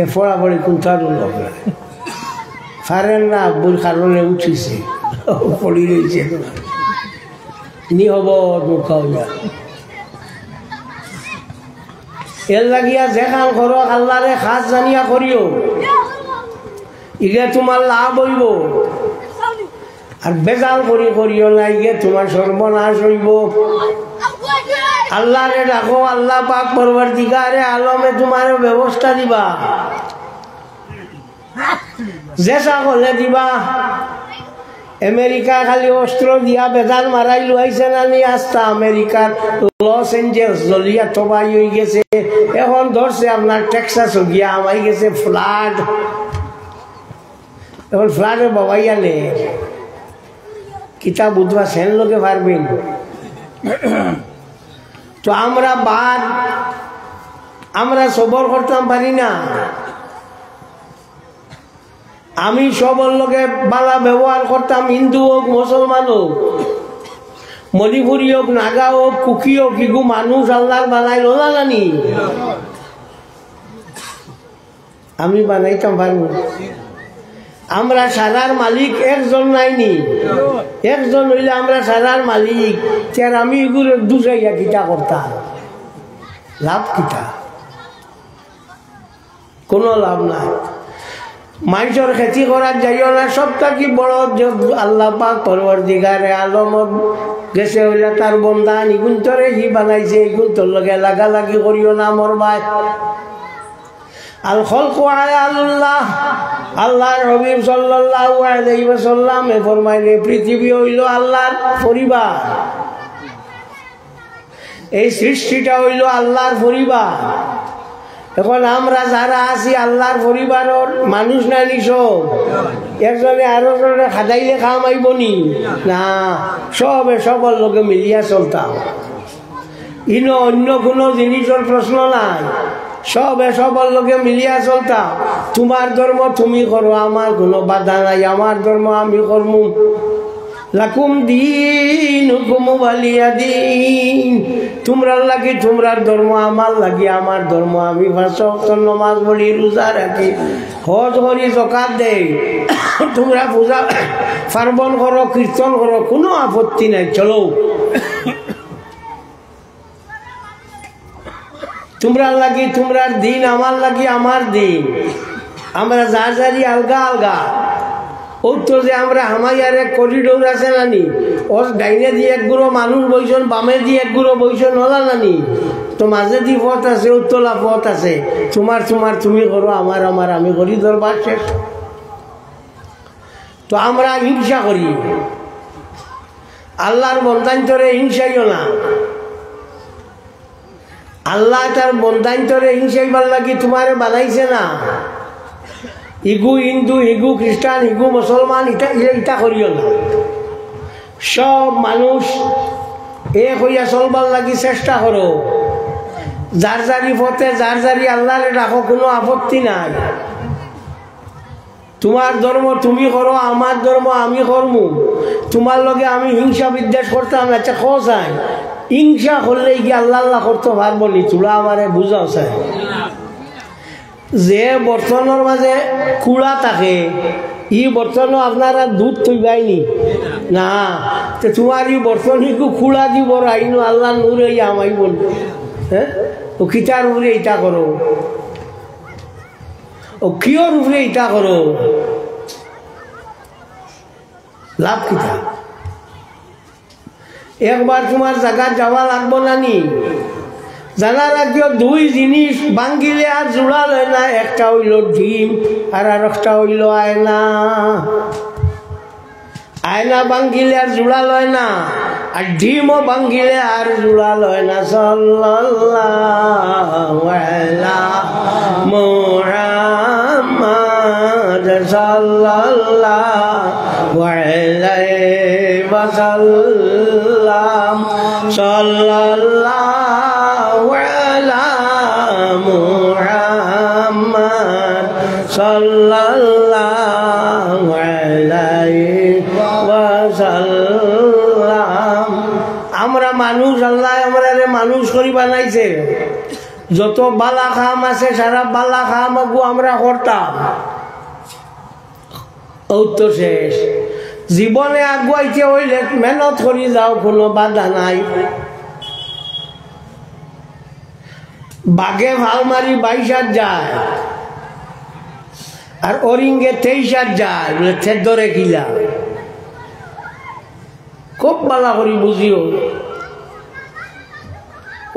এ ফড়াফড়ি কোনটারও লোক না ফারেন না আব্বুর কারণে উঠিছে পড়ি রয়েছে তোমার নি হব মুখা হইয়া এর লাগিয়া যেখান করো আল্লাহরে খাস জানিয়া করিও ইগে তোমার লাভ হইব আর বেজাল করি করিও না ইগে তোমার সর্বনাশ হইব আল্লাহরে ডাকো আল্লাহ পাক পরবর্তীকারে আলমে তোমার ব্যবস্থা দিবা যেসা করলে দিবা আমেরিকা খালি অস্ত্র দিয়া বেজাল মারাই লুয়াইছে না নি আস্তা আমেরিকার লস এঞ্জেলস জলিয়া তবাই হয়ে গেছে এখন ধরছে আপনার টেক্সাস গিয়া আমাই গেছে ফ্লাড এখন ফ্লাডে বাবাইয়া নে কিতাব বুঝবা সেন লোকে পারবেন তো আমরা সবর করতাম পারি না আমি সবর লোকে বালা ব্যবহার করতাম হিন্দু হোক মুসলমান হোক মণিপুরি হোক নাগা হোক কুকি হোক কিগু মানুষ আল্লাহর বানাইল না জানি আমি বানাইতাম পারব আমরা সারার মালিক একজন নাইনি একজন হইলে আমরা সারার মালিক তার আমি এগুলো দুসাইয়া কিতা করতাম লাভ কিতা কোনো লাভ নাই মানুষের খেতি করার যাইও না সবটা কি বড় আল্লাহ পাক পরবর্তীকারে আলমত গেছে হইলে তার বন্ধা নিগুণ তরে হি বানাইছে এগুন তোর লগে লাগালাগি করিও না মরবাই আল খলকু আলাল্লাহ আল্লাহর হাবিব সাল্লাল্লাহু আলাইহি ওয়াসাল্লাম এ ফরমাইলে পৃথিবী হইল আল্লাহর পরিবার এই সৃষ্টিটা হইল আল্লাহর পরিবার এখন আমরা যারা আছি আল্লাহর পরিবারের মানুষ না নিসব একজনে আরো জনে খাদাইলে খামাইব নি না সবে সবার লোকে মিলিয়া চলতাম ইনো অন্য কোনো জিনিসের প্রশ্ন নাই সবে সবার লোকে মিলিয়া চলতাম তোমার ধর্ম তুমি করো আমার কোনো বাধা নাই আমার ধর্ম আমি করমু লাকুম দীনুকুম ওয়ালিয়া দীন তোমরা লাগি তোমরার ধর্ম আমার লাগি আমার ধর্ম আমি 5 ওয়াক্ত নামাজ পড়ি রোজা রাখি হজ করি যাকাত দেই তোমরা পূজা পার্বণ করো কীর্তন করো কোনো আপত্তি নাই চলো তোমরা লাগি তোমরার দিন, আমার লাগি আমার দিন, আমরা যার যারি আলগা আলগা। উত্তর যে আমরা হামাইয়ার এক করিডোর আছে নানি, ওর ডাইনে দিয়ে এক গুঁড়ো মানুষ বইছন, বামে দিয়ে এক গুঁড়ো বইছন, হলা নানি? তো মাঝে দি পথ আছে, উত্তলা পথ আছে, তোমার তোমার তুমি করো, আমার আমার আমি করি, দরবার শেষ। তো আমরা হিংসা করি, আল্লাহর বন্ধান্তরে হিংসাইও না। আল্লাহ তার বন্ধান্তরে হিংসাইবার লাগি তোমারে বানাইছে না। ইগু হিন্দু, ইগু খ্রিস্টান, ইগু মুসলমান, ইটা করিও না। সব মানুষ এক হইয়া চলবার লাগি চেষ্টা করো। যার যারি পথে যার যারি আল্লাহরে রাখো, কোনো আপত্তি নাই। তোমার ধর্ম তুমি করো, আমার ধর্ম আমি করমু। তোমার লগে আমি হিংসা বিদ্বেষ করতাম, আচ্ছা চাই হিংসা করলে কি আল্লাহ আল্লাহ করতে পারবো নি? তোরা আমারে বুঝাও চাই। যে বর্তনের মাঝে কুড়া থাকে, ই বর্তন আপনারা দুধ তৈবাইনি না, তো তোমার ই বর্তনীকে কুড়া দিব আইনো আল্লাহ নূর আমাই বল। হ্যাঁ, ও কিতার উপরে এটা করো, ও কিয়র উপরে এটা করো, লাভ কিতা? একবার তোমার জায়গা যাওয়া লাগবো নানি, জানা রাখিও দুই জিনিস ভাঙ্গিলে আর জোড়া লয় না। একটা হইল ডিম আর একটা হইল আয়না। আয়না ভাঙ্গিলে আর জোড়া লয় না, আর ডিমও ভাঙ্গিলে আর জোড়া লয় না। সাল্লাল্লাহু আলা মুহাম্মাদ সাল্লাল্লাহু আলাইহি ওয়াসাল্লাম। সাল্লাল্লাহু আলা মুহাম্মাদ সাল্লাল্লাহু আলাইহি ওয়াসাল্লাম। আমরা মানুষ, আল্লাহ আমরা মানুষ করি বানাইছে। যত বালা খাম আছে সারা বালা খাম আগু আমরা করতাম, তো শেষ। জীবনে আগুয়াইতে হইলে মেহনত করি যাও, কোনো বাধা নাই। বাঘে ভাল মারি 22 যায়, আর অরিঙ্গে 23 যায়, বলে থের ধরে কিলা। খুব বালা করি বুঝিও,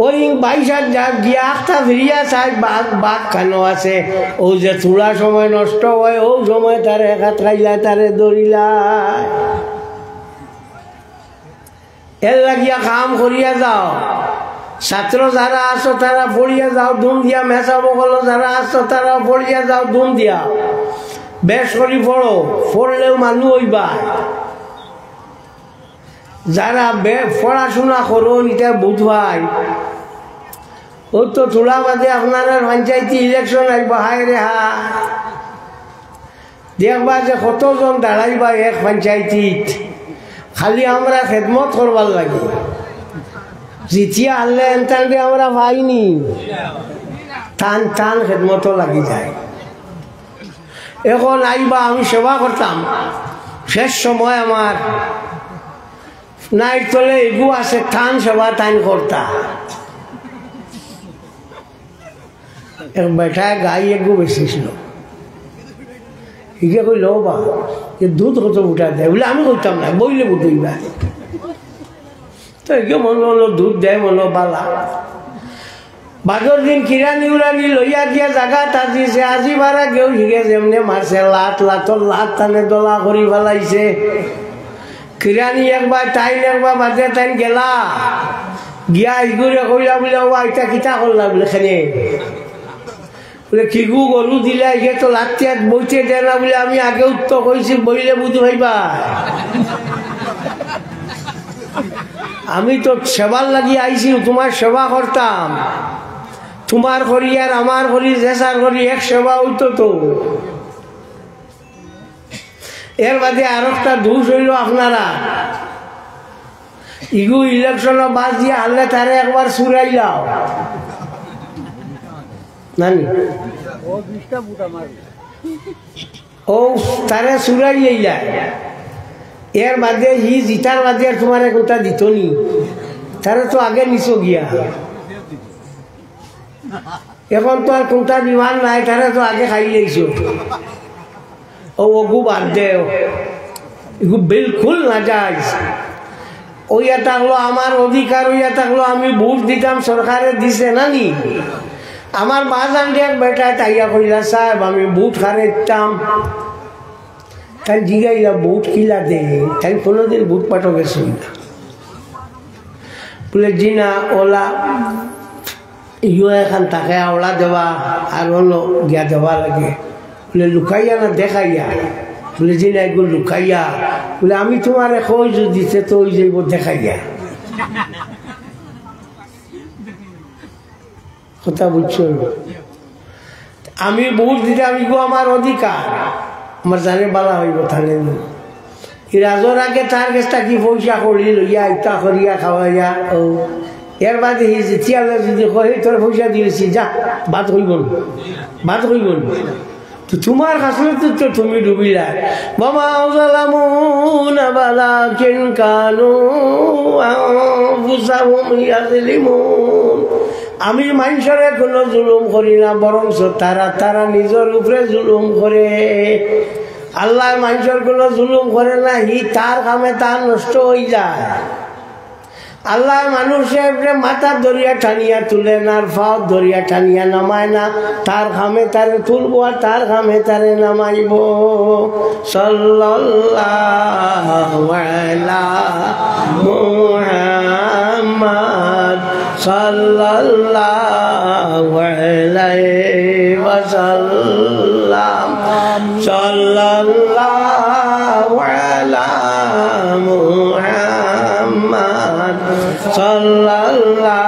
অরিং 22 যায় গিয়া আখটা ফিরিয়া চাই বাঘ বাঘ কেন আছে। ও যে থোড়া সময় নষ্ট হয়, ও সময় তারে একা খাইলা তারে দৌড়িলায়। এর লাগিয়া কাম করিয়া যাও। ছাত্র যারা আছো তারা পড়িয়া যাও ধুম দিয়া, মেসা বকল যারা আছো তারা পড়িয়া যাও ধুম দিয়া। বেশ করি পড়ো, পড়লেও মানুষ হইবা। যারা পড়াশোনা করো এটা বুঝবাই। ও তো থোড়া বাদে আপনারা পঞ্চায়েতি ইলেকশন আসবা, হায় রে হা দেখবা যে কতজন দাঁড়াইবা এক পঞ্চায়েতিত। খালি আমরা খেদমত করবার লাগে, জিতিয়া আনলে এনতানকে আমরা পাইনি, টান টান খেদমত লাগি যায়। এখন আইবা, আমি সেবা করতাম, শেষ সময় আমার নাইট তলে এগু আছে, টান সেবা টান করতা। এক বেটায় গাই এগু বেশিছিল, হিগে কইল বা দুধ কত উঠা দেয় বলে, আমি করতাম না, বইলে বুঝইবা। তো এগে মনে হলো দুধ দেয়, মনে বালা। বাদর দিন কিরানি উড়ানি লইয়া দিয়া জাগা তাজিছে, আজি বারা কেউ হিগে যেমনে মারছে, লাত লাতর লাত টানে দলা করি ফেলাইছে। কিরানি একবার টাইম একবার বাজে টাইম গেলা গিয়া ইগুরে কইলা বলে, ও এটা কিতা করলা বলে, খানে বলে কিগু গরু দিলা, ইয়ে তো লাতিয়াত বইতে দেয় না বলে, আমি আগে উত্তর কইছি, বইলে বুঝি ভাইবা। আমি তো সেবার লাগি আইছি, তোমার সেবা করতাম। তোমার করি আর আমার করি, জেসার করি এক সেবা হইতো তো। এর বাদে আর একটা দোষ হইল আপনারা, ইগু ইলেকশন বাস দিয়ে হারলে তারে একবার চুরাইলাও নানি, ও তারে চুরাই লইলা। এর বাদে হি জিতার বাদে আর তোমার কোনটা দিত নি, তারা তো আগে নিচো গিয়া। এখন তো আর কোনটা বিমান নাই, তারা তো আগে খাই লেছো। ও ওগু বাদ দেও, এগু বিলকুল না যায়। ওইয়া থাকলো আমার অধিকার, ওইয়া থাকলো আমি ভোট দিতাম, সরকারে দিছে না নি। আমার বাজান দেখ বেটা তাইয়া কইলা সাহেব আমি ভোট হারে দিতাম। তাই জিগাইলা ভোট কিলা দে, তাই কোনোদিন ভোট পাঠক গেছি না। বলে জি না, ওলা ইও এখান তাকে আওলা দেওয়া আর হলো গিয়া দেওয়া লাগে। বলে লুকাইয়া না দেখাইয়া? বলে জি না, এগুলো লুকাইয়া। বলে আমি তোমার কই যদি তো ওই যাইব দেখাইয়া। কথা বুঝছো? আমি ভোট দিতে আমি গো আমার অধিকার, আমার জানে বালা হইব থানে। রাজর আগে তার কাছটা কি পয়সা করি লইয়া ইটা করিয়া খাওয়াইয়া। ও এর বাদে চিয়ালে যদি কই তোর পয়সা দিয়েছি যা, বাদ হইব না, বাদ হইব না। তো তোমার কাছে তো তুমি ডুবিলা। বাবা জালামুনা বালাকিন কানু আনফুসাহুম ইয়াযলিমুন। আমি মানুষের কোনো জুলুম করি না, বরং তারা নিজের উপরে জুলুম করে। আল্লাহ মানুষের কোনো জুলুম করে না, হি তার কামে তার নষ্ট হয়ে যায়। আল্লাহ মানুষের মাথা দরিয়া টানিয়া তুলে না, আর ফাও দরিয়া টানিয়া নামায় না। তার খামে তারে তুলবো আর তার খামে তারে নামাইব। সাল্লাল্লাহু আলা মুহাম্মাদ সাল্লাল্লাহু আলাইহি ওয়াসাল্লাম। সাল্লাল্লাহু আলা মুহাম্মাদ সাল্লাল্লাহু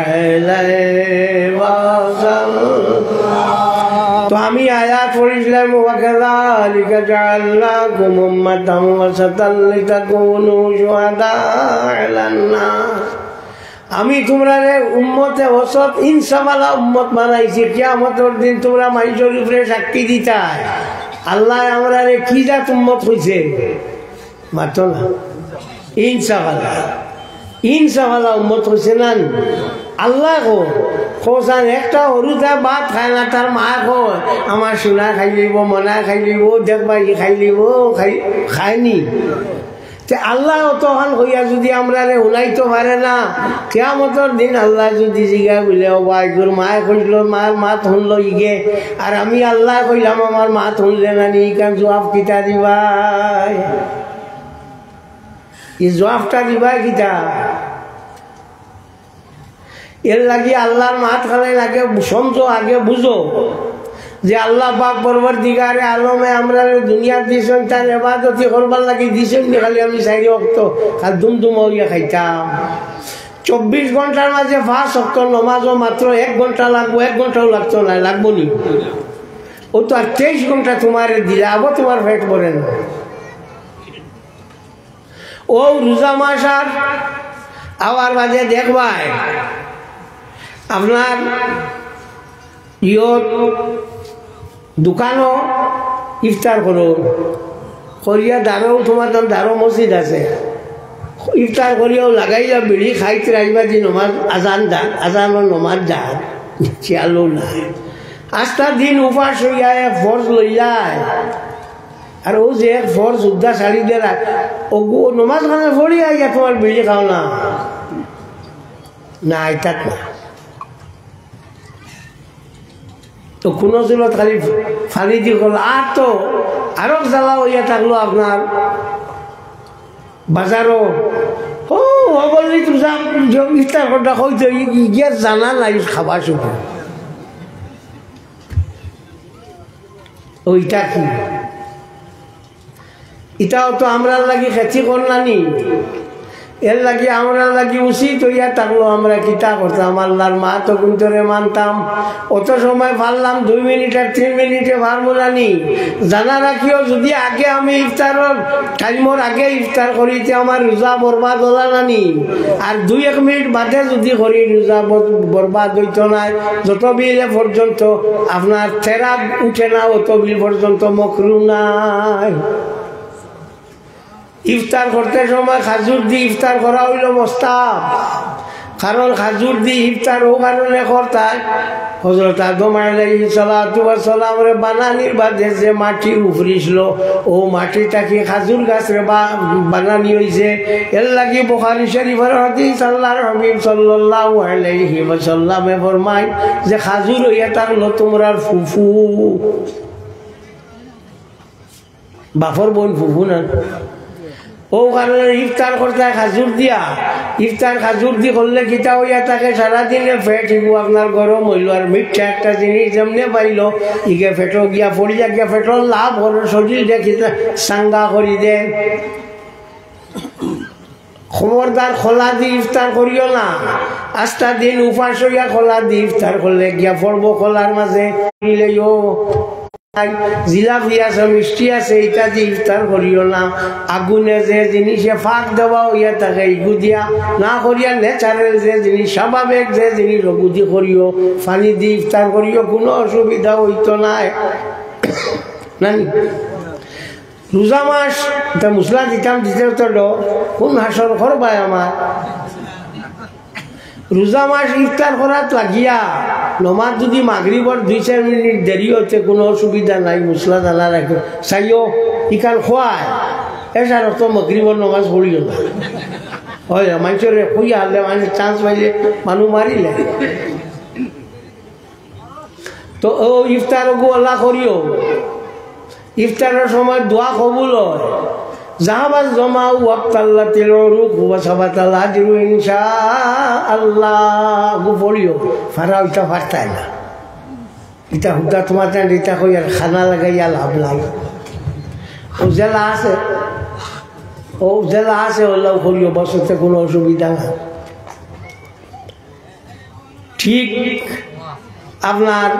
আলাইহি ওয়াসাল্লাম। তো আমি আয়াত পড়িছিলাম, ওয়া কাযালিকা জাআলনাকুম উম্মাতান ওয়াসাতান লিতাকুনু শুহাদা আলান নাস। আমি তোমরা উম্মতে ওসত ইনসাফওয়ালা উম্মত বানাইছি, কিয়ামতের দিন তোমরা মানুষের উপরে সাক্ষী দিতা। আল্লাহ আমরা কি জাত উম্মত হইছে মাত্র না, ইনসাফওয়ালা উম্মত হইছে না। আল্লাহ কোসান একটা হরুতা ভাত খায় না, তার মা কয় আমার সোনা খাই লিব, মনা খাই লিব, দেখবা ই খাই লিব, খায়নি। আল্লাহ তখন হইয়া যদি আমরা শুনাইতে পারে না, কিয়ামতের দিন আল্লাহ যদি জিগা বলে বাইগুর মায়ে কইল মার মাত শুনল ইগে, আর আমি আল্লাহ কইলাম আমার মাত শুনলে না নি, কারণ জবাব কিতা দিবাই? এই জবাবটা দিবাই কিতা? এর লাগি আল্লাহর মাত খালে লাগে সমঝো, আগে বুঝো যে আল্লাহ পাক পরবর্তীকারে আলমে আমরা দুনিয়া দিয়েছেন, তার ইবাদতি করবার লাগি দিয়েছেন। খালি আমি চাইরে অক্ত খালি দুমদুম হইয়া খাইতাম। 24 ঘন্টার মাঝে 5 ওয়াক্ত নমাজও মাত্র 1 ঘন্টা লাগবো, 1 ঘন্টাও লাগতো না, লাগবো নি? ও তো আর 23 ঘন্টা তোমার দিলে আবার তোমার পেট ভরে না। ও রোজা মাস আর আবার বাজে দেখবাই আপনার দোকানও ইফতার করো করিয়া, দাঁড়াও তোমার দাঁড়ো মসজিদ আছে, ইফতার করিয়াও লাগাইয়া বিড়ি খাইতে রাখবা যে নমাজ আজান নমাজ যান চিয়ালো নাই। আস্তা দিন উপাস হইয়া এক ফর্জ লইলায়, আর ও যে এক ফর্জ উদ্দা শাড়ি দিয়ে ও নমাজ খানে পড়িয়া ইয়া তোমার বিড়ি খাও না, না আইতাত না। তো কোনো জলত খালি ফালি দিয়ে গেল। আর তো আরো জ্বালা হইয়া থাকলো আপনার বাজারও। ও বললি তুমি ইফতার করতে হইতো গিয়ে জানা নাই খাবার শুধু ওইটা কি? এটাও তো আমরা লাগি খেতি করলানি, এর লাগি আমরা লাগি উচিত হইয়া থাকলো আমরা কিতা করতাম। আল্লাহর মা তো কুন্তরে মানতাম, অত সময় পারলাম 2 মিনিট আর 3 মিনিটে পারবলানি। জানা রাখিও যদি আগে আমি ইফতারের টাইমর আগে ইফতার করিতে আমার রোজা বরবাদ হলা নানি, আর 2-1 মিনিট বাদে যদি করি রোজা বরবাদ হইত না। যত বিলে পর্যন্ত আপনার তেরা উঠে না অত বিল পর্যন্ত মকরু নাই। ইফতার করতে সময় খাজুর দিয়ে ইফতার করা হইল মোস্তাব, কারণ খাজুর দিয়ে ইফতার ও কারণে করতায় হযরত আদম আলাইহিস সালাতু ওয়াস সালামের বানানির বাদে যে মাটি উফরিছিল ও মাটিটাকে খাজুর গাছের বানানি হইছে। এর লাগি বুখারী শরীফের হাদিস আল্লাহর হাবিব সাল্লাল্লাহু আলাইহি ওয়াসাল্লামে ফরমায় যে খাজুর হইয়া থাকলো তোমরার ফুফু, বাফর বোন ফুফু না। ও কারণে ইফতার করতে খাজুর দিয়া, ইফতার খাজুর দিয়ে করলে কিতা হইয়া থাকে সারাদিনে ফেট হিগু আপনার গরম হইল। আর মিঠা একটা জিনিস যেমনে পাইল ইগে ফেটো গিয়া পড়িয়া গিয়া ফেটর লাভ হল, শরীর দেখি চাঙ্গা করি দে। খবরদার খোলা দিয়ে ইফতার করিও না, আস্তা দিন উপাস হইয়া খোলা দিয়ে ইফতার করলে গিয়া পড়বো খোলার মাঝে জিলাপি আছে মিষ্টি আছে এটা দিয়ে ইফতার করিও না। আগুনে যে জিনিসে ফাঁক দেওয়া হইয়া থাকে ইগু দিয়া না করিয়া ন্যাচারাল যে জিনিস স্বাভাবিক যে জিনিস ওগুদি করিও, পানি দিয়ে ইফতার করিও, কোনো অসুবিধা হইতো নাই। রোজা মাস মুসলা দিতাম দিতে তো কোন হাসর করবাই আমার রোজা মাস ইফতার করাত লাগিয়া নমাজ যদি মাগরিবর 2-4 মিনিট দেরি হচ্ছে কোনো অসুবিধা নাই, মুসলা দানা রাখো চাইও ইকাল খোয়ায় এসার তো মাগরিবর নমাজ পড়িও না। হয় মানুষের কইয়া হারলে মানুষ চান্স পাইলে মানুষ মারিলে তো ও ইফতার গো আল্লাহ করিও। ইফতারের সময় দোয়া কবুল হয়। জাহাবাজ জমা ওয়াক্তাল্লাহ তিলরুক ওয়াসাবাতাল আজরু ইনশাআল্লাহ গো পড়িও। ফারা ওইটা ফারতায় না, এটা হুদা তোমার এটা কই আর খানা লাগাইয়া লাভ নাই। ও জেলা আছে, ও জেলা আছে ওলাও করিও, বসতে কোনো অসুবিধা না। ঠিক আপনার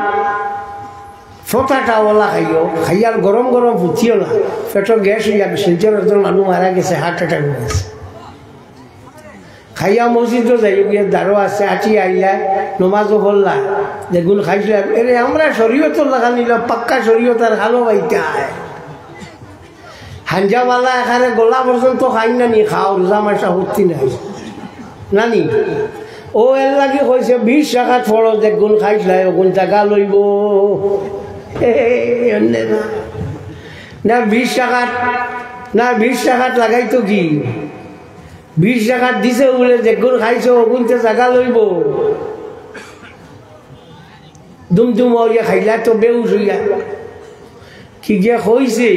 ফোটাটা ওলা খাইও, খাইয়ার গরম গরম ফুটিও না, পেটর গ্যাস হয়ে যাবে। শিলচর একজন মানুষ মারা গেছে, হার্ট অ্যাটাক হয়ে গেছে। খাইয়া মসজিদও যাই গিয়ে দাঁড়ো আছে, আটি আইলা নমাজও পড়লা, যেগুলো খাইছিলাম এরে আমরা শরীয়ত লাগা নিলাম, পাক্কা শরীয়ত আর খালো বাইটা হাঞ্জাওয়ালা এখানে গোলা পর্যন্ত খাই না নি খাও, রোজা মাসা হচ্ছি নাই নানি। ও এর লাগে কইছে 20 টাকা ফড়ো যেগুন খাইছিলাই ওগুন জায়গা লইব না 20 টাকা না 20 টাকা লাগাই তো কি 20 টাকা দিছে বলে যেগুন খাইছো ওগুনতে জায়গা লইব। দুমদুম হইয়া খাইলা তো বেউস হইয়া কি গিয়া কইছে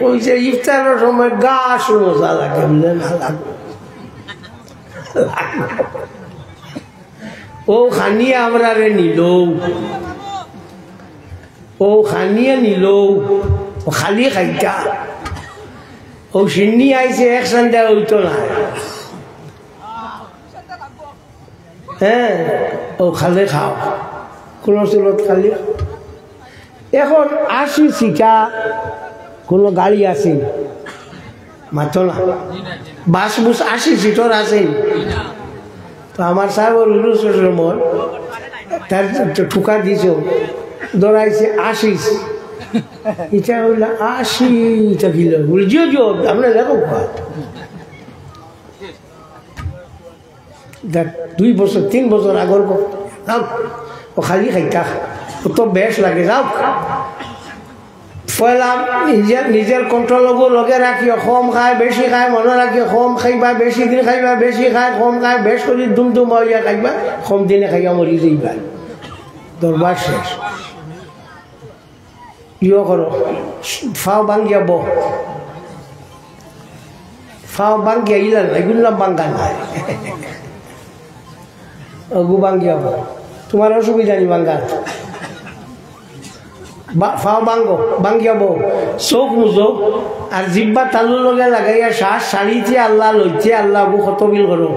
কইছে ইফতারের সময় গাছ মজা লাগে বলে না লাগে ও খানিয়া আমরা রে নিল, ও খানিয়া নিল, ও খালি খাইতা ও সিন্নি আইছে এক সন্ধ্যা হইতো না। হ্যাঁ ও খালে খাও কোনো চুলত খালি। এখন 80 সিটা কোনো গাড়ি আছে মাত্র না, বাস বুস 80 সিটর আছে। তো আমার সাহেবের উরুসের মন তার ঠুকা দিছ দৌড়াইছে 80, এটা হইল 80টা কিলো বুঝিও যো আমরা দেখো 2 বছর 3 বছর আগর যাও ও খালি খাইতা ও তো বেশ লাগে যাও পয়লা নিজের কন্ট্রোল লগে রাখিও, কম খায় বেশি খায় মনে রাখিও, কম খাইবা বেশি দিন খাইবা, বেশি খায় কম খায়, বেশ করে দুমদুম হইয়া খাইবা, কম দিনে খাইয়া মরি যাইবা, দরবার শেষ। ইয়ে করো ফাও বাঙ্গিয়া বো, ফাও বাঙ্গিয়া ইলান এগুলো বাঙ্গা নাই অগু বাঙ্গিয়া বো, তোমার অসুবিধা নেই বাঙ্গা ফাও বাঙ্গো বাঙ্গিয়া বো, চোখ মুজো আর জিব্বা তালুর লগে লাগাইয়া শ্বাস ছাড়িতে আল্লাহ লইতে আল্লাহ গু কত বিল করো।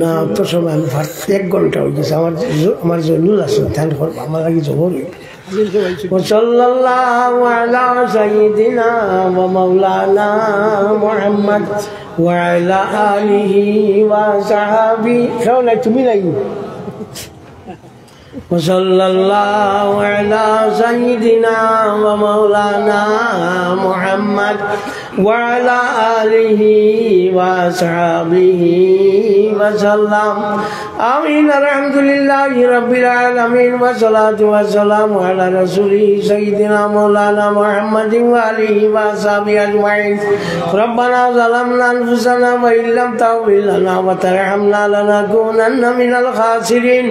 না তো সময় আমি 1 ঘন্টা হয়ে গেছে আমার জরুর আছে ধ্যান করবো আমার আগে জরুরি সাল্লাল্লাহু আলা সাইয়্যিদিনা ওয়া মাওলানা মুহাম্মদ ওয়া আলা আলিহি ওয়া সাহবিহি শাওলা তুমি নাই সাল্লাল্লাহু আলা সাইয়্যিদিনা ওয়া মাওলানা মুহাম্মদ وعلى آله وصحبه وسلم آمين الحمد لله رب العالمين والصلاة والسلام على رسوله سيدنا مولانا محمد وآله وصحبه أجمعين ربنا ظلمنا أنفسنا وإن لم تغفر لنا وترحمنا لنكونن من الخاسرين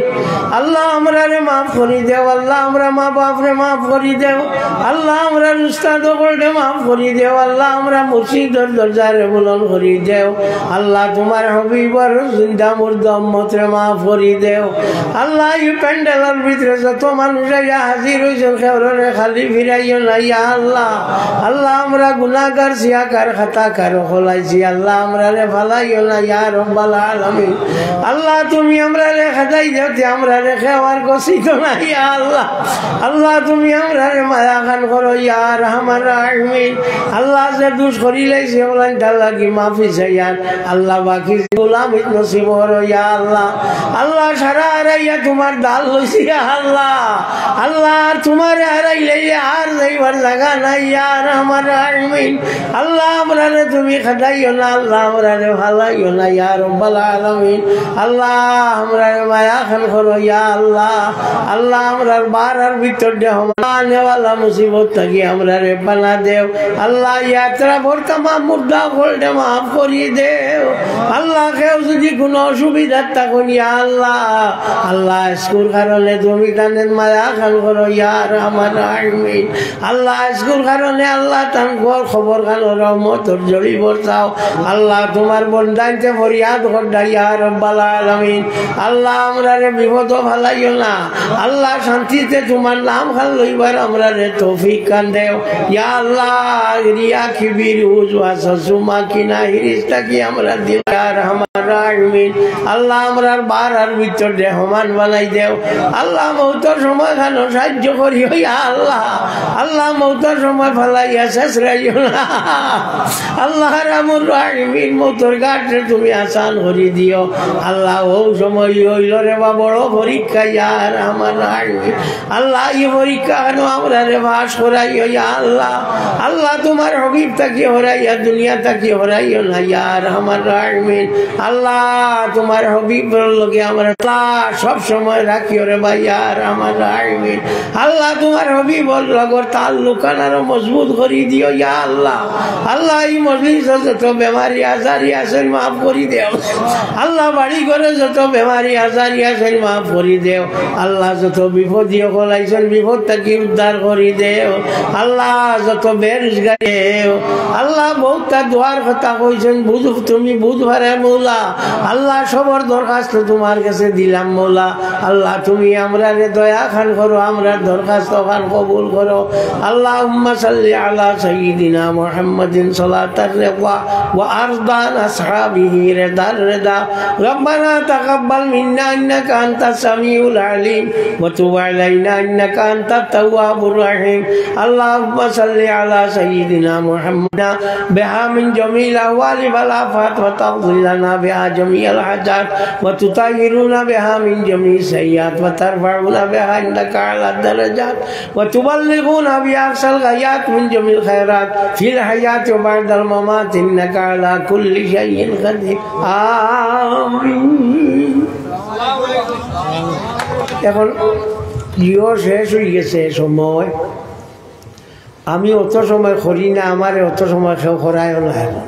আল্লাহ আমরারে মাফ করে দেও আল্লাহ আমরা মা বাপরে মাফ করে দেও আল্লাহ আমরা উস্তাদ বলতে মাফ করে দেও আল্লাহ আমরা মুর্শিদের দরজারে বুলন করে দেও আল্লাহ তোমার হবিবর জিন্দা মুর্দা উম্মতরে মাফ করে দেও আল্লাহ এই প্যান্ডেলের ভিতরে যত মানুষ আইয়া হাজির হইছেন খেওরে খালি ফিরাইও না ইয়া আল্লাহ আল্লাহ আমরা গুনাহগার সিয়াকার খাতাকার হলাইছি আল্লাহ আমরারে ফালাইও না ইয়া রব্বাল আলামিন আল্লাহ তুমি আমরারে খাদাই দেও তে আমরা খেওয়ার গসিত না ইয়া আল্লাহ আল্লাহ তুমি আমরারে মায়া খান করো ইয়া রহমান রাহিমিন আল্লাহ যে দুষ করি লাইছে ওলান আল্লাহ কি মাফি চাইয়ান আল্লাহ বাকি গোলাম নসিব করো ইয়া আল্লাহ আল্লাহ সারা হারাইয়া তোমার দাল লইছি ইয়া আল্লাহ আল্লাহ তোমার হারাইলে আর যাইবার জায়গা নাই ইয়া রহমান রাহিমিন আল্লাহ আমরারে তুমি খাদাইও না আল্লাহ আমরারে ভালাইও না ইয়া রব্বাল আলামিন আল্লাহ আমরারে মায়া খান করো ইয়া আল্লাহ আল্লাহ আমরার বারার ভিতর দেহ নেওয়ালা মুসিবত থাকি আমরারে বানা দেও আল্লাহ यात्रा भर तमाम मुद्दा खोलने माफ करिए दे अल्लाह के उसकी कोनो असुविधा तक या अल्लाह अल्लाह स्कूल करने তুমি তাদের মায়া খান করো ইয়া রহমান আমিন আল্লাহ স্কুল কারণে আল্লাহ তান খবর খান রহমতর জড়ি বর্তাও আল্লাহ তোমার বন্দাইতে ফরিয়াদ করদা ইয়া রব্বাল আলামিন আল্লাহ আমরারে বিপদ ভালাইও না আল্লাহ শান্তিতে তোমার নাম খান লইবার আমরারে তৌফিক কান দেও ইয়া আল্লাহ রিয়া কিবির উজওয়া সুমা কিনা হিরিস্তা কি আমরা দিল ইয়া রহমান রাহিমিন আল্লাহ আমরার বারার ভিতর রহমান বানাই দেও আল্লাহ মৌতর সময় খানো সাহায্য করিও ইয়া আল্লাহ আল্লাহ মৌতর সময় ফলাইয়া শেষ রাইও না আল্লাহ রামুর রাহিমিন মৌতর ঘাটে তুমি আসান করে দিও আল্লাহ ও সময় হইল রে বা বড় পরীক্ষা ইয়া রহমান রাহিমিন আল্লাহ এই পরীক্ষা খানো আমরা রে বাস করাইও ইয়া আল্লাহ আল্লাহ তোমার হবিব তাকে হরাইয়া দুনিয়া তাকে হরাইও না ইয়া রহমান রাহিমিন আল্লাহ তোমার হবিবের লগে আমরা সব সময় রাখিও রে ভাই ইয়া রহমান রাহিমিন আল্লাহ তোমার হবিবর লগর তাল্লুক আরো মজবুত করে দিও ইয়া আল্লাহ আল্লাহ এই মজলিস যত বেমারি আজারি আছে মাফ করে দেও আল্লাহ বাড়ি ঘরে যত বেমারি আজারি আছে মাফ করে দেও আল্লাহ যত বিপদ দিয়ে কলাইছেন বিপদ থেকে উদ্ধার করে দেও আল্লাহ যত বেরোজগারি আল্লাহ বহুতা দোয়ার কথা কইছেন বুঝ তুমি বুধবারে মৌলা আল্লাহ সবর দরখাস্ত তোমার কাছে দিলাম মৌলা আল্লাহ তুমি আমরা দয়া খান করো আমরা দরখাস্ত খান কবুল করো আল্লাহুম্মা সাল্লি আলা সাইয়্যিদিনা মুহাম্মাদিন সালাতার রিদা ওয়া আরদান আসহাবিহি রিদার রিদা রব্বানা তাকাব্বাল মিন্না ইন্নাকা আনতাস সামিউল আলিম ওয়া তুব আলাইনা ইন্নাকা আনতাত তাওয়াবুর রহিম আল্লাহুম্মা সাল্লি আলা সাইয়্যিদিনা মুহাম্মাদ বিহা মিন জামিল আহওয়ালি ওয়াল আফাত ওয়া তাগফিরনা বিহা জামিআল হাজাত ওয়া তুতাহিরুনা বিহা মিন জামি সাইয়্যাত ওয়া তারফাউনা বিহা ইনদাকা আলা দারাজাত ওয়া তুবাল্লিগুনা বিহা আকসাল গায়াত মিন জামিল খায়রাত ফিল হায়াত ওয়া বা'দাল মামাত ইন্নাকা আলা কুল্লি শাইইন কাদির আমিন। এখন ইও শেষ হয়ে গেছে সময়, আমি অত সময় করি না, আমার অত সময় কেউ করায়ও না। এখন